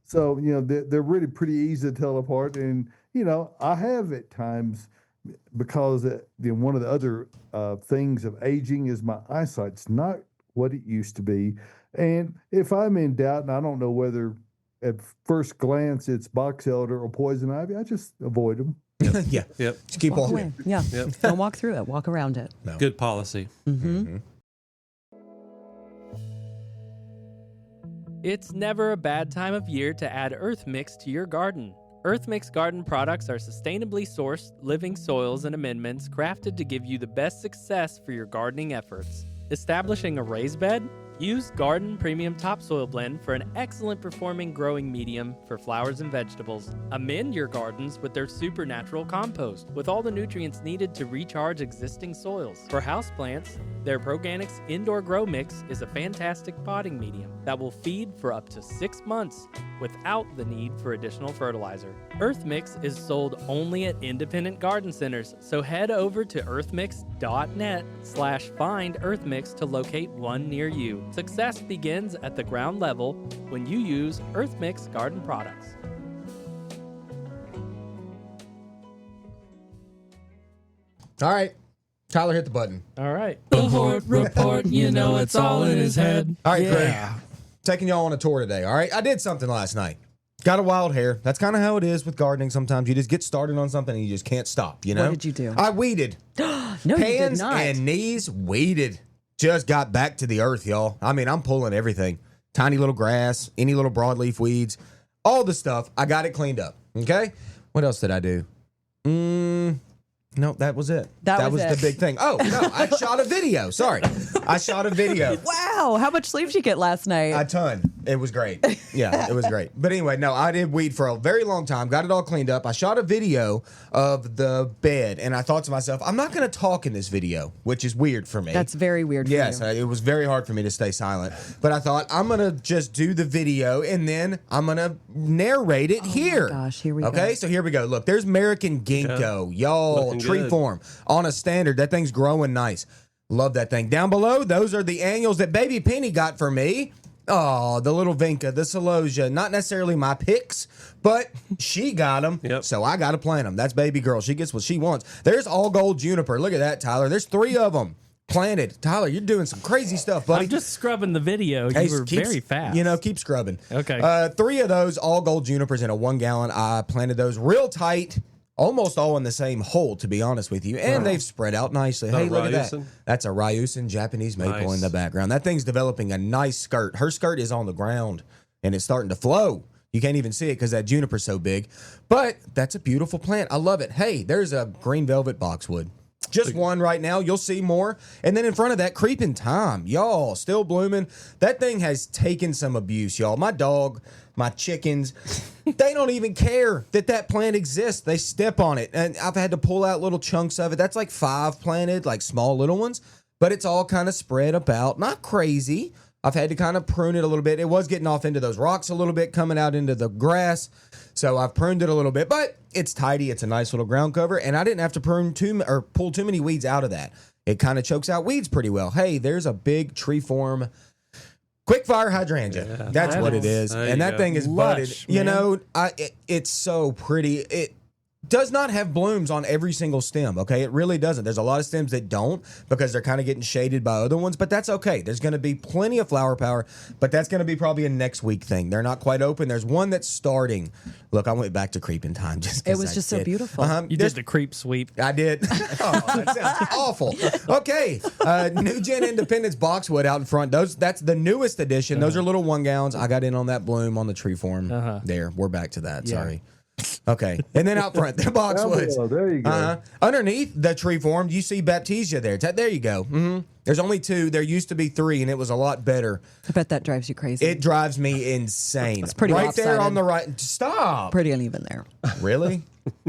So, they're really pretty easy to tell apart. And, I have at times, because one of the other things of aging is my eyesight's not what it used to be. And if I'm in doubt and I don't know whether at first glance it's box elder or poison ivy, I just avoid them. Yeah. Yep. Just keep Walk walking. away. Yeah. Yep. Don't walk through it. Walk around it. Good policy. It's never a bad time of year to add Earth Mix to your garden. Earth Mix garden products are sustainably sourced, living soils and amendments crafted to give you the best success for your gardening efforts. Establishing a raised bed? Use Garden Premium Topsoil Blend for an excellent performing growing medium for flowers and vegetables. Amend your gardens with their supernatural compost, with all the nutrients needed to recharge existing soils. For houseplants, their Proganics Indoor Grow Mix is a fantastic potting medium that will feed for up to 6 months without the need for additional fertilizer. Earth Mix is sold only at independent garden centers, so head over to earthmix.net/find Earth Mix to locate one near you. Success begins at the ground level when you use Earth Mix garden products. All right. Tyler, hit the button. All right. The Hort Report, you know it's all in his head. All right, Craig. Taking y'all on a tour today. All right. I did something last night. Got a wild hair. That's kind of how it is with gardening sometimes. You just get started on something and you just can't stop, you know? What did you do? I weeded. No, you did Hands not. and knees weeded. Just got back to the earth, y'all. I mean, I'm pulling everything. Tiny little grass, any little broadleaf weeds, all the stuff. I got it cleaned up. Okay? What else did I do? No, that was it. That was it. the big thing. Oh, no, I shot a video. Sorry. I shot a video. Wow, how much sleep did you get last night? A ton. It was great. Yeah, it was great. But anyway, no, I did weed for a very long time. Got it all cleaned up. I shot a video of the bed, and I thought to myself, I'm not going to talk in this video, which is weird for me. That's very weird for Yes, you. it was very hard for me to stay silent. But I thought, I'm going to just do the video, and then I'm going to narrate it here. gosh, here we go. Okay, so here we go. Look, there's American ginkgo. Y'all, Looking tree good. form on a standard. That thing's growing nice. Love that thing. Down below, those are the annuals that Baby Penny got for me. Oh, the little Vinca, the Celosia. Not necessarily my picks, but she got them. Yep. So I got to plant them. That's baby girl. She gets what she wants. There's all gold juniper. Look at that, Tyler. There's 3 of them planted. Tyler, you're doing some crazy stuff, buddy. I'm just scrubbing the video. You were very fast. You know, keep scrubbing. Okay. 3 of those all gold junipers in a 1 gallon. I planted those real tight, almost all in the same hole, to be honest with you. And they've spread out nicely. Hey, look at that. Ryusin? That's a Ryusin Japanese maple Nice. in the background. That thing's developing a nice skirt. Her skirt is on the ground and it's starting to flow. You can't even see it because that juniper's so big. But that's a beautiful plant. I love it. Hey, there's a green velvet boxwood. Just one right now. You'll see more. And then in front of that, creeping Tom. Y'all, still blooming. That thing has taken some abuse, y'all. My dog, my chickens, they don't even care that that plant exists. They step on it. And I've had to pull out little chunks of it. That's like 5 planted, like small little ones. But it's all kind of spread about. Not crazy. I've had to kind of prune it a little bit. It was getting off into those rocks a little bit, coming out into the grass. So I've pruned it a little bit, but it's tidy. It's a nice little ground cover, and I didn't have to pull too many weeds out of that. It kind of chokes out weeds pretty well. Hey, there's a big tree form quick fire hydrangea. Yeah, That's what it is. there And you that go. thing is Lush, budded. You man. know, it's so pretty. It does not have blooms on every single stem, okay? It really doesn't. There's a lot of stems that don't because they're kind of getting shaded by other ones, but that's okay. There's going to be plenty of flower power, but that's going to be probably a next week thing. They're not quite open. There's one that's starting. Look, I went back to creeping time just 'cause It was I just so did. beautiful. You did the creep sweep. I did. Oh, that sounds awful. Okay, New Gen Independence boxwood out in front. That's the newest edition. Those are little 1 gallons. I got in on that bloom on the tree form. There, we're back to that. Yeah. Sorry. Okay, and then out front, the boxwoods. Oh, there you go. Underneath the tree form, you see Baptisia there. There you go. There's only 2. There used to be 3, and it was a lot better. I bet that drives you crazy. It drives me insane. It's pretty right there lopsided. on the right. Stop. Pretty uneven there. Really?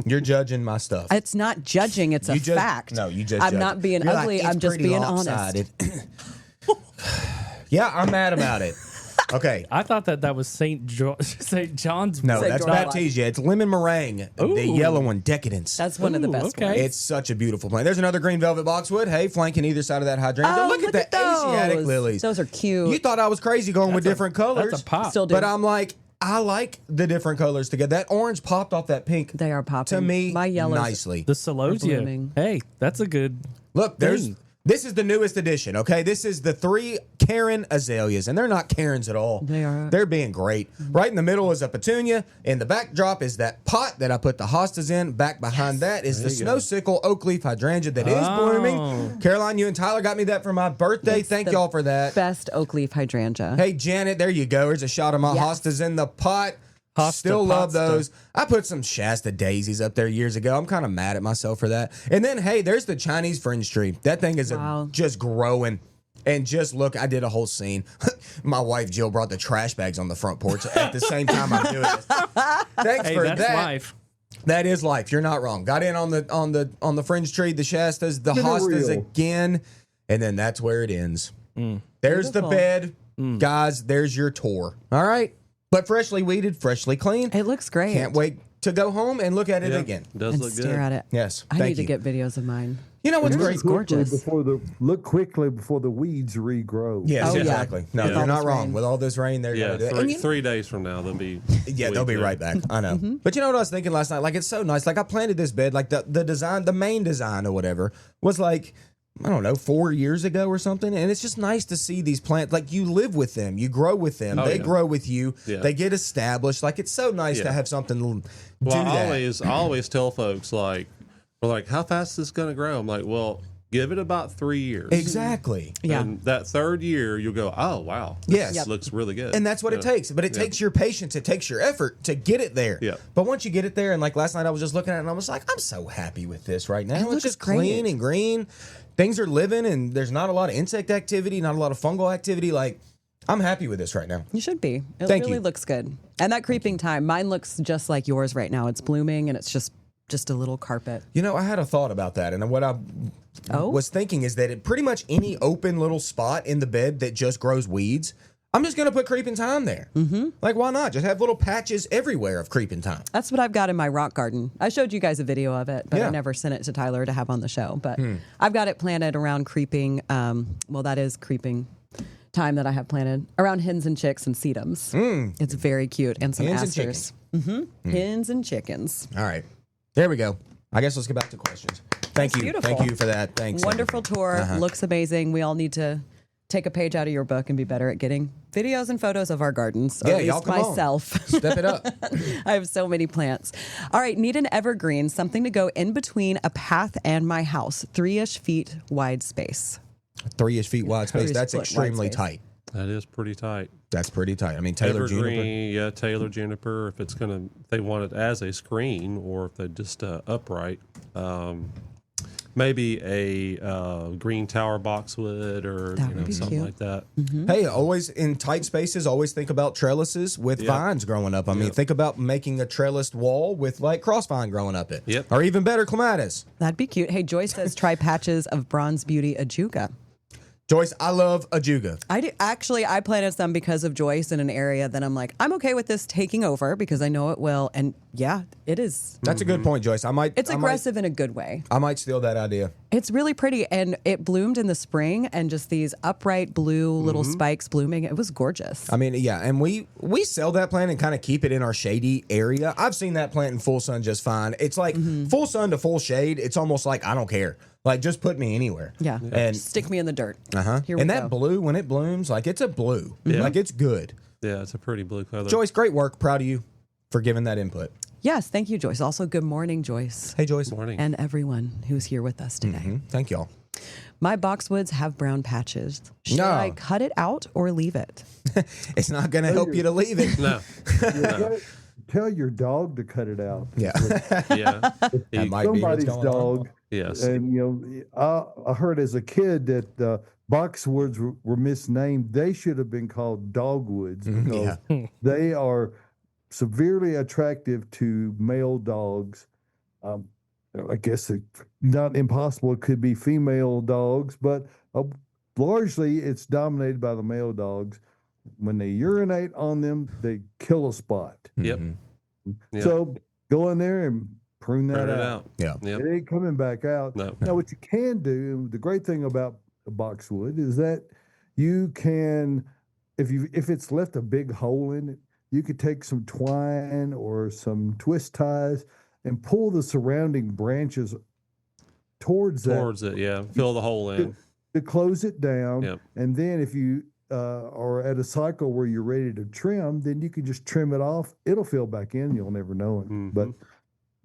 You're judging my stuff. It's not judging, it's a You just- fact. No, you just I'm judge not it. being You're like, ugly, "It's I'm just pretty being lopsided." honest. Yeah, I'm mad about it. Okay. I thought that was St. John's. No, Say that's George. Baptisia. It's lemon meringue. The Ooh. yellow one, decadence. That's one of the Ooh, best okay. ones. It's such a beautiful plant. There's another green velvet boxwood. Hey, flanking either side of that hydrangea. Oh, look at the Asiatic those. lilies. Those are cute. You thought I was crazy going with different colors. That's a pop. Still do. But I'm like, I like the different colors together. That orange popped off that pink. They are popping. To me, My yellows. nicely. The Celosia. blooming. Hey, that's a good. Look, this is the newest edition, okay? This is the 3 Karen azaleas, and they're not Karens at all. They are. They're being great. Right in the middle is a petunia. In the backdrop is that pot that I put the hostas in. Back behind that is the snow sickle oak leaf hydrangea that is blooming. Caroline, you and Tyler got me that for my birthday. It's Thank the y'all for that. Best oak leaf hydrangea. Hey, Janet, there you go. Here's a shot of my Yes. hostas in the pot. Hosta Still love potsta. those. I put some Shasta daisies up there years ago. I'm kind of mad at myself for that. And then, hey, there's the Chinese fringe tree. That thing is Wow. just growing. And just look, I did a whole scene. My wife Jill brought the trash bags on the front porch at the same time I'm doing this. Thanks Hey, for that's that. life. That is life. You're not wrong. Got in on the fringe tree, the Shastas, the Get it hostas real. again, and then that's where it ends. There's the Beautiful. bed, guys. There's your tour. All right, but freshly weeded, freshly clean. It looks great. Can't wait to go home and look at it again. It does And look stare good. at it. Yes, I thank need to you. get videos of mine. You know what's Yours great? is gorgeous. Look quickly before the weeds regrow. Yes, Oh, yeah. exactly. No, With you're all not this wrong. rain. With all this rain, they're Yeah, going to do it. And you- 3 days from now they'll be. Yeah, they'll be weeds right in. back. I know. Mm-hmm. But you know what I was thinking last night? Like, it's so nice. Like, I planted this bed, like the design, the main design or whatever was like, I don't know, 4 years ago or something. And it's just nice to see these plants. Like, you live with them, you grow with them, Oh, they yeah. grow with you, Yeah. they get established. Like, it's so nice to Yeah. have something do Well, that. I always tell folks like, we're like, how fast is this going to grow? I'm like, well, give it about 3 years. Exactly. Yeah. And that third year, you'll go, oh wow, Yes. this looks really good. And that's what it takes. But it takes your patience, it takes your effort to get it there. Yeah. But once you get it there, and like last night I was just looking at it and I was like, I'm so happy with this right now. It It's looks just great. clean and green. Things are living and there's not a lot of insect activity, not a lot of fungal activity. Like, I'm happy with this right now. You should be. It Thank really you. looks good. And that creeping time, mine looks just like yours right now. It's blooming and it's just a little carpet. You know, I had a thought about that, and what I was thinking is that it pretty much any open little spot in the bed that just grows weeds, I'm just going to put creeping thyme there. Mm-hmm. Like, why not? Just have little patches everywhere of creeping thyme. That's what I've got in my rock garden. I showed you guys a video of it, but Yeah. I never sent it to Tyler to have on the show. But I've got it planted around creeping. Well, that is creeping thyme that I have planted around hens and chicks and sedums. It's very cute, and some Hens and asters. Hens and chickens. All right. There we go. I guess let's get back to questions. Thank you. beautiful. Thank you for that. Thanks. Wonderful tour. Looks amazing. We all need to take a page out of your book and be better at getting videos and photos of our gardens. Or Yeah, at y'all least come on. myself. Step it up. I have so many plants. All right, need an evergreen, something to go in between a path and my house. 3-ish feet wide space. 3-ish feet wide space. 3-ish That's foot wide extremely space. tight. that is pretty tight. That's pretty tight. I mean, Taylor Juniper. Evergreen, yeah, Taylor juniper. If it's gonna, if they want it as a screen, or if they just upright. Maybe a green tower boxwood, or That would be something cute. like that. Hey, always in tight spaces, always think about trellises with vines growing up. I mean, think about making a trellised wall with like crossvine growing up it. Yep. Or even better, clematis. That'd be cute. Hey, Joyce says try patches of bronze beauty ajuga. Joyce, I love ajuga. I do, actually, I planted some because of Joyce in an area that I'm like, I'm okay with this taking over because I know it will. And yeah, it is. That's a good point, Joyce. It's aggressive in a good way. I might steal that idea. It's really pretty, and it bloomed in the spring, and just these upright blue little spikes blooming. It was gorgeous. I mean, yeah, and we sell that plant and kind of keep it in our shady area. I've seen that plant in full sun just fine. It's like full sun to full shade. It's almost like I don't care. Like, just put me anywhere. Yeah. And Stick me in the dirt. Here we and go. that blue, when it blooms, like it's a blue. Like it's good. Yeah, it's a pretty blue color. Joyce, great work. Proud of you for giving that input. Yes, thank you, Joyce. Also, good morning, Joyce. Hey, Joyce. Morning. And everyone who's here with us today. Thank y'all. My boxwoods have brown patches. Should No. I cut it out or leave it? It's not going to help you to leave it. No. Tell your dog to cut it out. Yeah. Yeah. That might be what's Somebody's going dog. on. Yes. And I heard as a kid that boxwoods were misnamed. They should have been called dogwoods because they are severely attractive to male dogs. I guess it's not impossible. It could be female dogs, but largely it's dominated by the male dogs. When they urinate on them, they kill a spot. Yep. Yep. So go in there and prune that Burn it out. out. Yeah. Yep. It ain't coming back out. No. Now, what you can do, the great thing about a boxwood is that you can, if it's left a big hole in it, you could take some twine or some twist ties and pull the surrounding branches towards Towards it, yeah. Fill the hole in. to close it down. Yep. And then if you are at a cycle where you're ready to trim, then you can just trim it off. It'll fill back in. You'll never know it. But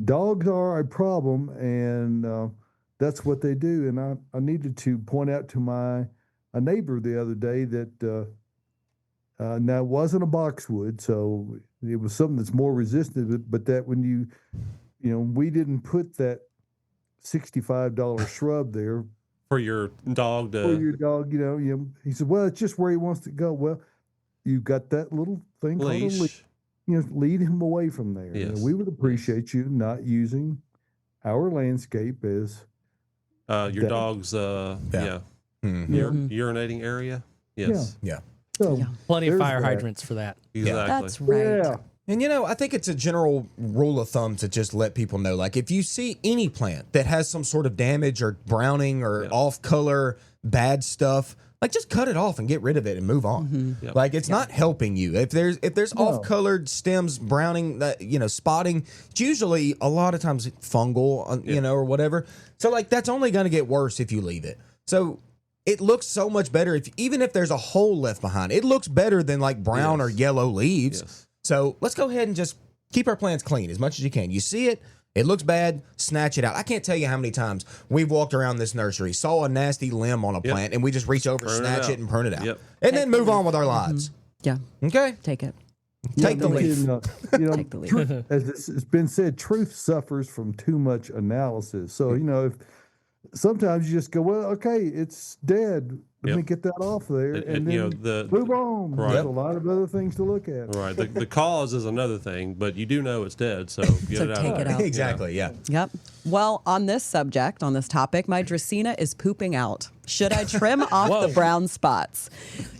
dogs are a problem, and that's what they do. And I needed to point out to a neighbor the other day that now it wasn't a boxwood, so it was something that's more resistant. But that when we didn't put that $65 shrub there For your dog to. for your dog. He said, "Well, it's just where he wants to go." Well, you got that little thing called a leash. leash. Lead him away from there. Yes. We would appreciate you not using our landscape as Your that- dog's Yeah. urinating area. Yes. Yeah. so. Yeah. Plenty of There's fire that. hydrants for that. Exactly. That's right. Yeah. And I think it's a general rule of thumb to just let people know, like, if you see any plant that has some sort of damage or browning or off color, bad stuff, like, just cut it off and get rid of it and move on. Like, it's not helping you. If there's off colored stems, browning, spotting, it's usually a lot of times fungal, or whatever. So, like, that's only going to get worse if you leave it. So it looks so much better even if there's a hole left behind. It looks better than like brown or yellow leaves. So let's go ahead and just keep our plants clean as much as you can. You see it, it looks bad, snatch it out. I can't tell you how many times we've walked around this nursery, saw a nasty limb on a plant, and we just reach over, snatch it, and prune it out. And then move on with our lives. Yeah. Okay? Take it. Take the leaf. Take the leaf. As it's been said, truth suffers from too much analysis. So, if sometimes you just go, well, okay, it's dead. Let me get that off there, and then move on. Right. There's a lot of other things to look at. Right. The cause is another thing, but you do know it's dead, so get it out. Take it out. Exactly, Yep. Well, on this subject, on this topic, my Dracaena is pooping out. Should I trim off the brown spots?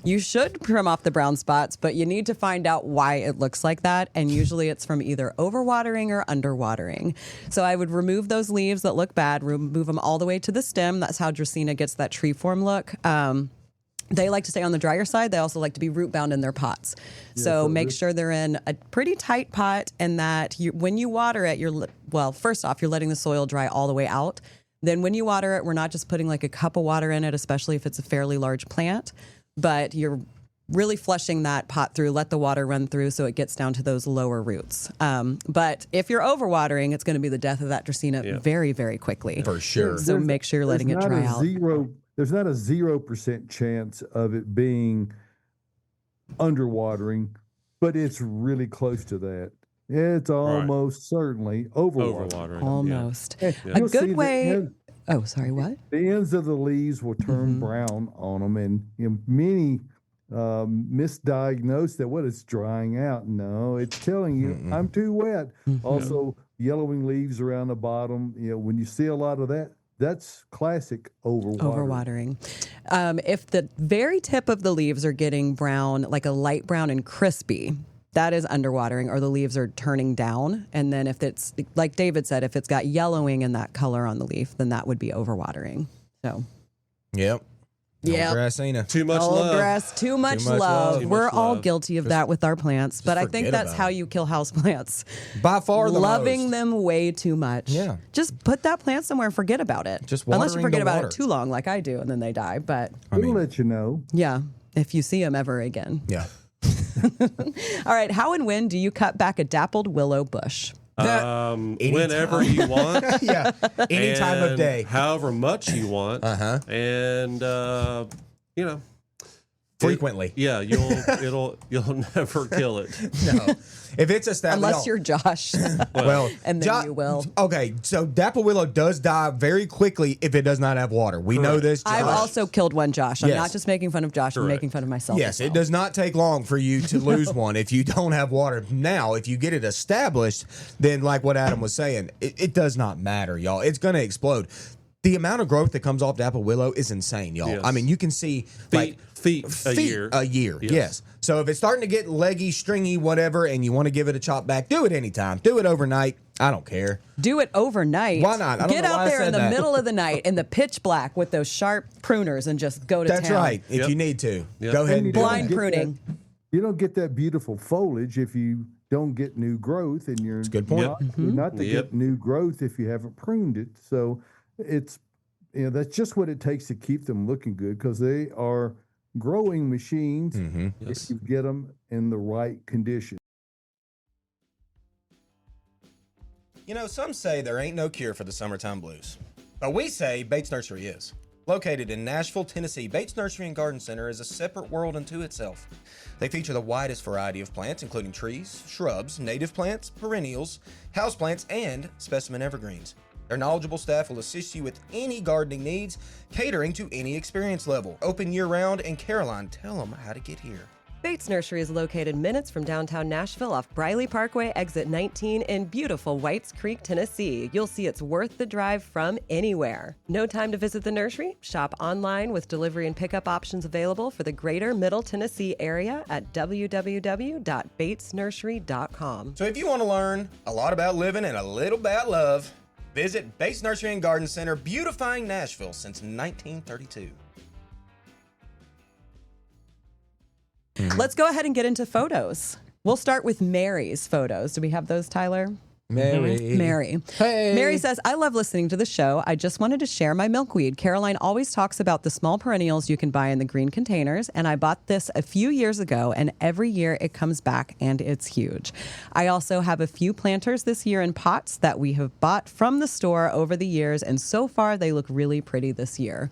You should trim off the brown spots, but you need to find out why it looks like that. And usually it's from either overwatering or underwatering. So I would remove those leaves that look bad, remove them all the way to the stem. That's how Dracaena gets that tree form look. They like to stay on the drier side. They also like to be root bound in their pots. So make sure they're in a pretty tight pot, and that when you water it, first off, you're letting the soil dry all the way out. Then when you water it, we're not just putting like a cup of water in it, especially if it's a fairly large plant, but you're really flushing that pot through, let the water run through so it gets down to those lower roots. But if you're overwatering, it's going to be the death of that Dracaena very, very quickly. For sure. So make sure you're letting it dry out. There's not a 0% chance of it being underwatering, but it's really close to that. It's almost certainly overwatering. Almost. Yeah. A good way. Oh, sorry, what? The ends of the leaves will turn brown on them, and many misdiagnose that it's drying out. No, it's telling you I'm too wet. Also, yellowing leaves around the bottom. When you see a lot of that, that's classic overwatering. If the very tip of the leaves are getting brown, like a light brown and crispy, that is underwatering, or the leaves are turning down. And then if it's, like David said, if it's got yellowing in that color on the leaf, then that would be overwatering. So. Yep. Yeah. Dracaena. Too much love. Grass, too much love. Too We're much all love. guilty of that with our plants, but I think forget that's about how it. you kill houseplants. By far the Loving most. them way too much. Yeah. Just put that plant somewhere and forget about it. Just unless you watering forget the about water. it too long, like I do, and then they die. But We'll let you know. yeah, if you see them ever again. Yeah. All right. How and when do you cut back a dappled willow bush? Whenever you want. Yeah. Any time of and day. However much you want. And Frequently. you'll never kill it. No. If it's established. Unless you're Josh. Well, and then you will. Okay, so dapple willow does die very quickly if it does not have water. We know this. Josh. I've also killed one Josh. I'm Yes. not just making fun of Josh. I'm making fun of myself. Yes, as well. it does not take long for you to lose one if you don't have water. Now, if you get it established, then like what Adam was saying, it does not matter, y'all. It's going to explode. The amount of growth that comes off dapple willow is insane, y'all. Yes. I mean, you can see Feet a year. A year, yes. So if it's starting to get leggy, stringy, whatever, and you want to give it a chop back, do it anytime. Do it overnight. I don't care. Do it overnight. Why not? I don't Get know why out I there in said the that. middle of the night in the pitch black with those sharp pruners and just go to That's town. right. If Yep. you need to, Yep. go ahead and do Blind it. pruning. You don't get that beautiful foliage if you don't get new growth, and you're a good point. You're not to Yep. get new growth if you haven't pruned it. So it's that's just what it takes to keep them looking good, because they are growing machines if you get them in the right condition. You know, some say there ain't no cure for the summertime blues, but we say Bates Nursery is. Located in Nashville, Tennessee, Bates Nursery and Garden Center is a separate world unto itself. They feature the widest variety of plants, including trees, shrubs, native plants, perennials, houseplants, and specimen evergreens. Their knowledgeable staff will assist you with any gardening needs, catering to any experience level. Open year-round, and Caroline, tell them how to get here. Bates Nursery is located minutes from downtown Nashville off Briley Parkway, exit 19 in beautiful Whites Creek, Tennessee. You'll see it's worth the drive from anywhere. No time to visit the nursery? Shop online with delivery and pickup options available for the greater Middle Tennessee area at www.batesnursery.com. So if you want to learn a lot about living and a little about love, visit Bates Nursery and Garden Center, beautifying Nashville since 1932. Let's go ahead and get into photos. We'll start with Mary's photos. Do we have those, Tyler? Mary. Hey. Mary says, I love listening to the show. I just wanted to share my milkweed. Caroline always talks about the small perennials you can buy in the green containers, and I bought this a few years ago, and every year it comes back, and it's huge. I also have a few planters this year in pots that we have bought from the store over the years, and so far they look really pretty this year.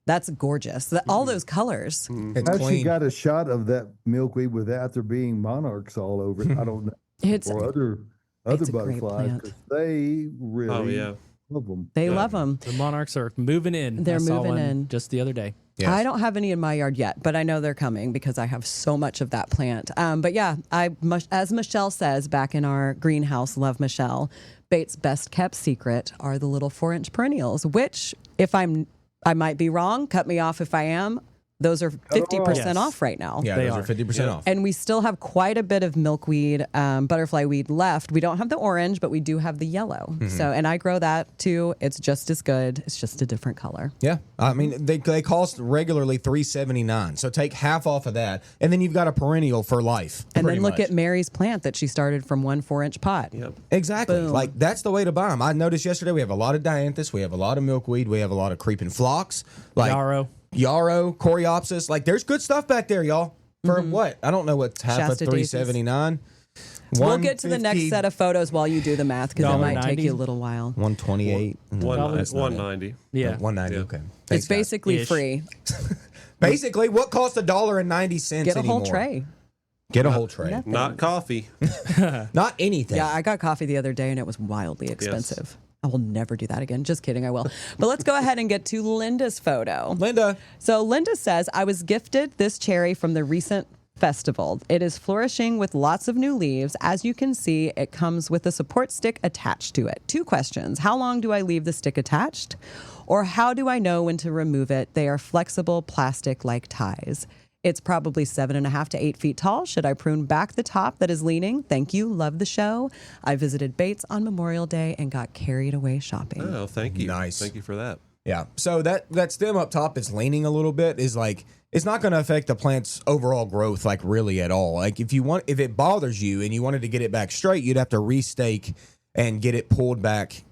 That's gorgeous. All those colors. It's I actually clean. got a shot of that milkweed without there being monarchs all over it. I don't know. It's Or other it's a great butterflies, plant. because they really yeah. love them. They love them. The monarchs are moving in. They're I saw moving one in. just the other day. Yes. I don't have any in my yard yet, but I know they're coming because I have so much of that plant. But yeah, as Michelle says back in our greenhouse, love Michelle, Bates' best kept secret are the little 4-inch perennials, which I might be wrong. Cut me off if I am. Those are 50% Yes. off right now. Yeah, They those are. are 50% off. And we still have quite a bit of milkweed, butterfly weed left. We don't have the orange, but we do have the yellow. So, and I grow that too. It's just as good. It's just a different color. Yeah, I mean they cost regularly $3.79. So take half off of that, and then you've got a perennial for life. And pretty then look much. at Mary's plant that she started from one 4-inch pot. Yep. Exactly. Boom. Like that's the way to buy them. I noticed yesterday we have a lot of dianthus, we have a lot of milkweed, we have a lot of creeping phlox, like yarrow, coreopsis. Like there's good stuff back there, y'all. For what? I don't know what's half Shasta of $3.79. We'll get to the next set of photos while you do the math because it might take $1.90. you a little while. 128. It's 190. Yeah. 190. Yeah. Okay. It's Thanks, guys. basically Ish. free. Basically what costs $1.90 Get a anymore? whole tray. Get a whole tray. Nothing. Not coffee. Not anything. Yeah, I got coffee the other day and it was wildly expensive. I will never do that again. Just kidding, I will. But let's go ahead and get to Linda's photo. Linda. So Linda says, I was gifted this cherry from the recent festival. It is flourishing with lots of new leaves. As you can see, it comes with a support stick attached to it. 2 questions. How long do I leave the stick attached? Or how do I know when to remove it? They are flexible plastic like ties. It's probably 7.5 to 8 feet tall. Should I prune back the top that is leaning? Thank you. Love the show. I visited Bates on Memorial Day and got carried away shopping. Oh, thank you. Nice. Thank you for that. Yeah. So that stem up top that's leaning a little bit is like it's not going to affect the plant's overall growth like really at all. Like if it bothers you and you wanted to get it back straight, you'd have to restake and get it pulled back,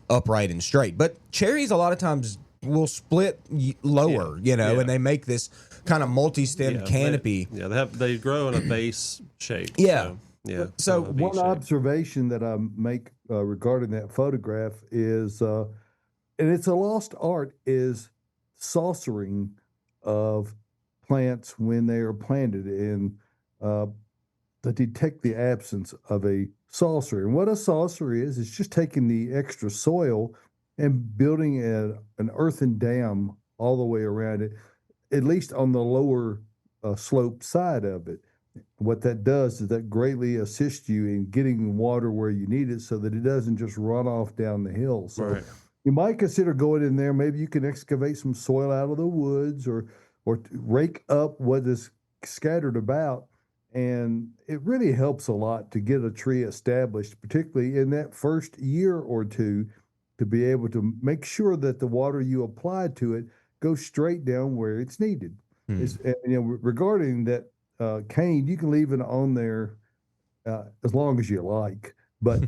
upright and straight. But cherries a lot of times will split lower, and they make this kind of multi-stem canopy. They grow in a base shape. Yeah. So one observation that I make regarding that photograph is, and it's a lost art, is saucering of plants when they are planted and to detect the absence of a saucer. And what a saucer is just taking the extra soil and building an earthen dam all the way around it, at least on the lower slope side of it. What that does is that greatly assists you in getting water where you need it so that it doesn't just run off down the hill. So you might consider going in there. Maybe you can excavate some soil out of the woods or rake up what is scattered about. And it really helps a lot to get a tree established, particularly in that first year or two, to be able to make sure that the water you apply to it goes straight down where it's needed. Regarding that cane, you can leave it on there as long as you like, but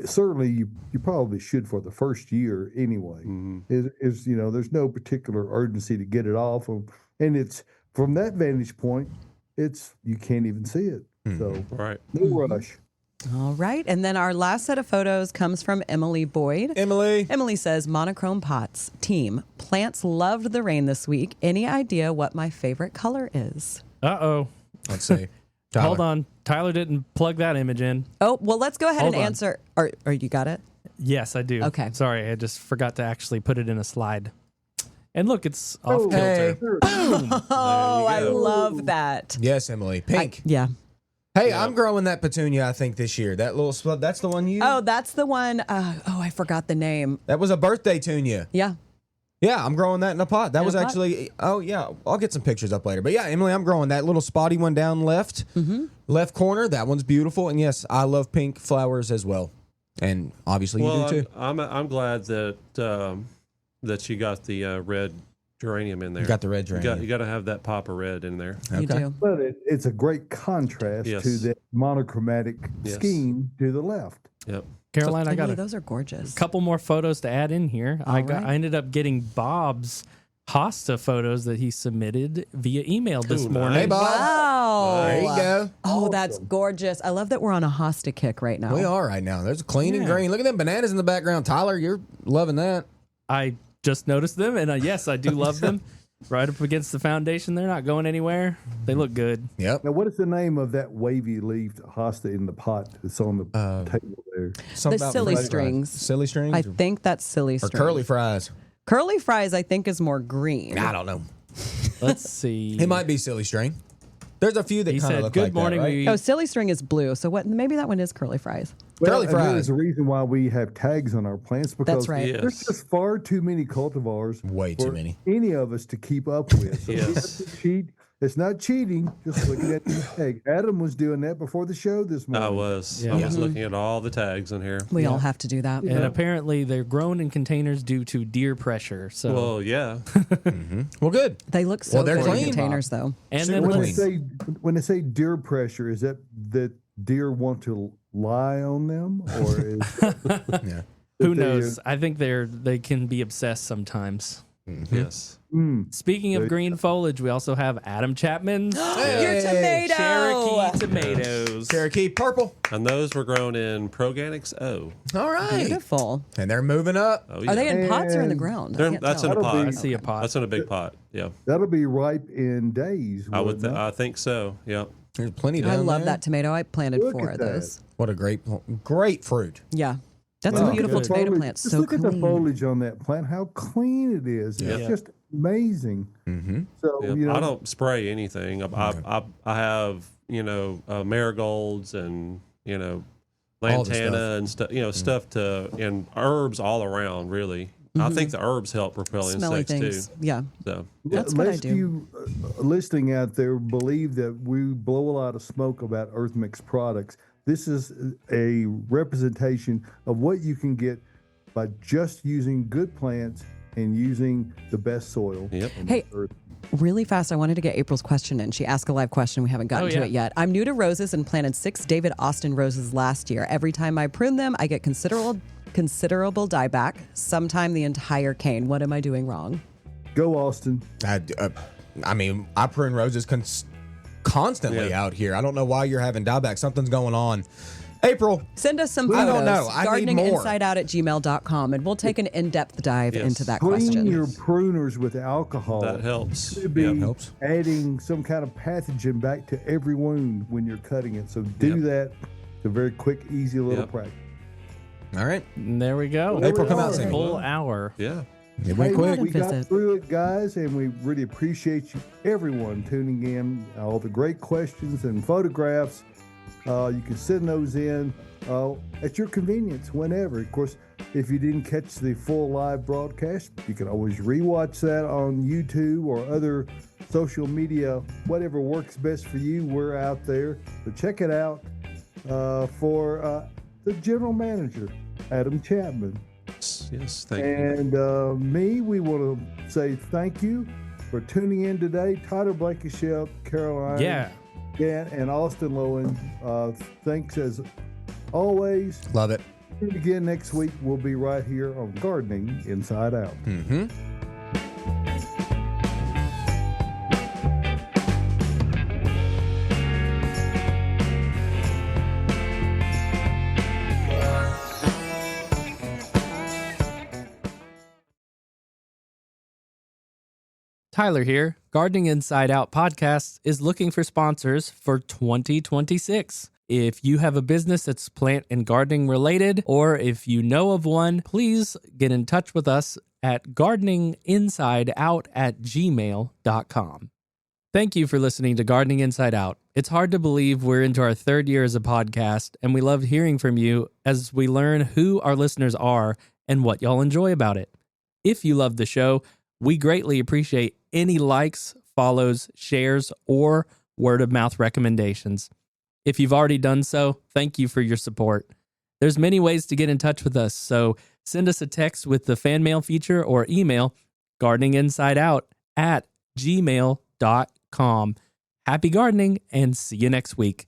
certainly you probably should for the first year anyway. There's no particular urgency to get it off, and it's from that vantage point, you can't even see it. So no rush. All right. And then our last set of photos comes from Emily Boyd. Emily says, monochrome pots. Team, plants loved the rain this week. Any idea what my favorite color is? Uh-oh. Let's see. Hold on. Tyler didn't plug that image in. Oh, well, let's go ahead Hold and on. answer. Or you got it? Yes, I do. Okay. Sorry, I just forgot to actually put it in a slide. And look, it's off Hey. kilter. Oh, I go. love that. Yes, Emily. Pink. Yeah. Hey, I'm growing that petunia, I think, this year. That little spot, that's the one you... Oh, that's the one. I forgot the name. That was a birthday tunia. Yeah. Yeah, I'm growing that in a pot. That In was a pot? actually... Oh, yeah. I'll get some pictures up later. But yeah, Emily, I'm growing that little spotty one down left. Left corner. That one's beautiful. And yes, I love pink flowers as well. And obviously you do too. I'm glad that that you got the red geranium in there. You got the red geranium. You got to have that pop of red in there. You Okay. do. But it's a great contrast Yes. to that monochromatic Yes. scheme to the left. Yep. Caroline, I got Emily, a those are gorgeous. couple more photos to add in here. All right. I ended up getting Bob's hosta photos that he submitted via email this Ooh, morning. Hey, Bob. Wow. There you go. Oh, that's gorgeous. I love that we're on a hosta kick right now. We are right now. There's clean and Yeah. green. Look at them bananas in the background. Tyler, you're loving that. I just noticed them, and yes, I do love them. Right up against the foundation. They're not going anywhere. They look good. Yep. Now, what is the name of that wavy-leaved hosta in the pot that's on the table there? Something The about silly fries. strings. Silly strings? I think that's silly or strings. curly fries. Curly fries, I think, is more green. I don't know. Let's see. It might be silly string. There's a few that He kind of said, look "Good like morning." that, right? We Oh, silly string is blue. So what? Maybe that one is curly fries. Curly and fries. there's a reason why we have tags on our plants because That's right. there's Yes. just far too many cultivars. Way too for many. Any of us to keep up with. So we have Yes. to cheat. It's not cheating. Just looking at the tag. Adam was doing that before the show this morning. I was. Yeah. I was looking at all the tags in here. We all have to do that. and apparently they're grown in containers due to deer pressure. So Well, yeah. Well, good. They look so Well, they're good clean, in containers, though. and Super then When let's, they say deer pressure, is that deer want to lie on them, or is Yeah. who that they- knows? I think they can be obsessed sometimes. Yes. Speaking of green foliage, we also have Adam Chapman's Your tomato. Cherokee tomatoes. Cherokee Purple. And those were grown in Proganics O. All right. Beautiful. And they're moving up. Oh, yeah. Are they in pots or in the And ground? I They're- can't that's tell. in a That'll pot. I be- see a pot. That's in a big pot. Yeah. That'll be ripe in days. I wouldn't it? I think so. Yeah. There's plenty down I love there. that tomato. I planted Look 4 at of that. those. What a great fruit. Yeah. That's Wow. a beautiful Good. tomato Foliage- plant. Just So look clean. at the foliage on that plant. How clean it is. Yeah. It's just amazing. So Yeah. you know, I don't spray anything. I have marigolds and All the lantana stuff. and stuff stuff to and herbs all around. Really, I think the herbs help repel Smelly insects things. too. Yeah. So That's what I lest do. you listening out there believe that we blow a lot of smoke about Earth Mix products. This is a representation of what you can get by just using good plants and using the best soil. Yep. on Hey, Earth. really fast, I wanted to get April's question in. She asked a live question. We haven't gotten Oh, to yeah. it yet. I'm new to roses and planted 6 David Austin roses last year. Every time I prune them, I get considerable dieback, sometime the entire cane. What am I doing wrong? Go Austin. I mean, I prune roses constantly Yeah. out here. I don't know why you're having dieback. Something's going on. April, Send us some I photos. don't know. I need more. gardeninginsideout@gmail.com, and we'll take an in-depth dive into that Clean question. your pruners with alcohol. That helps. Could be Yep. helps. adding some kind of pathogen back to every wound when you're cutting it. So do Yep. that. It's a very quick, easy little Yep. practice. all right. And there we go. April, come out are. soon. Full hour. Yeah. It went Hey, quick. we got Visit. through it, guys, and we really appreciate you, everyone tuning in. All the great questions and photographs. You can send those in at your convenience whenever. Of course, if you didn't catch the full live broadcast, you can always rewatch that on YouTube or other social media, whatever works best for you. We're out there. So check it out for the general manager, Adam Chapman. Yes. Thank you. And we want to say thank you for tuning in today. Tyler Blankenship, Caroline, Yeah. Dan, and Austin Lowen. Thanks as always. Love it. And again next week, we'll be right here on Gardening Inside Out. Mm-hmm. Tyler here. Gardening Inside Out podcast is looking for sponsors for 2026. If you have a business that's plant and gardening related, or if you know of one, please get in touch with us at gardeninginsideout@gmail.com. Thank you for listening to Gardening Inside Out. It's hard to believe we're into our 3rd year as a podcast, and we love hearing from you as we learn who our listeners are and what y'all enjoy about it. If you love the show, we greatly appreciate any likes, follows, shares, or word-of-mouth recommendations. If you've already done so, thank you for your support. There's many ways to get in touch with us, so send us a text with the fan mail feature or email gardeninginsideout@gmail.com. Happy gardening and see you next week.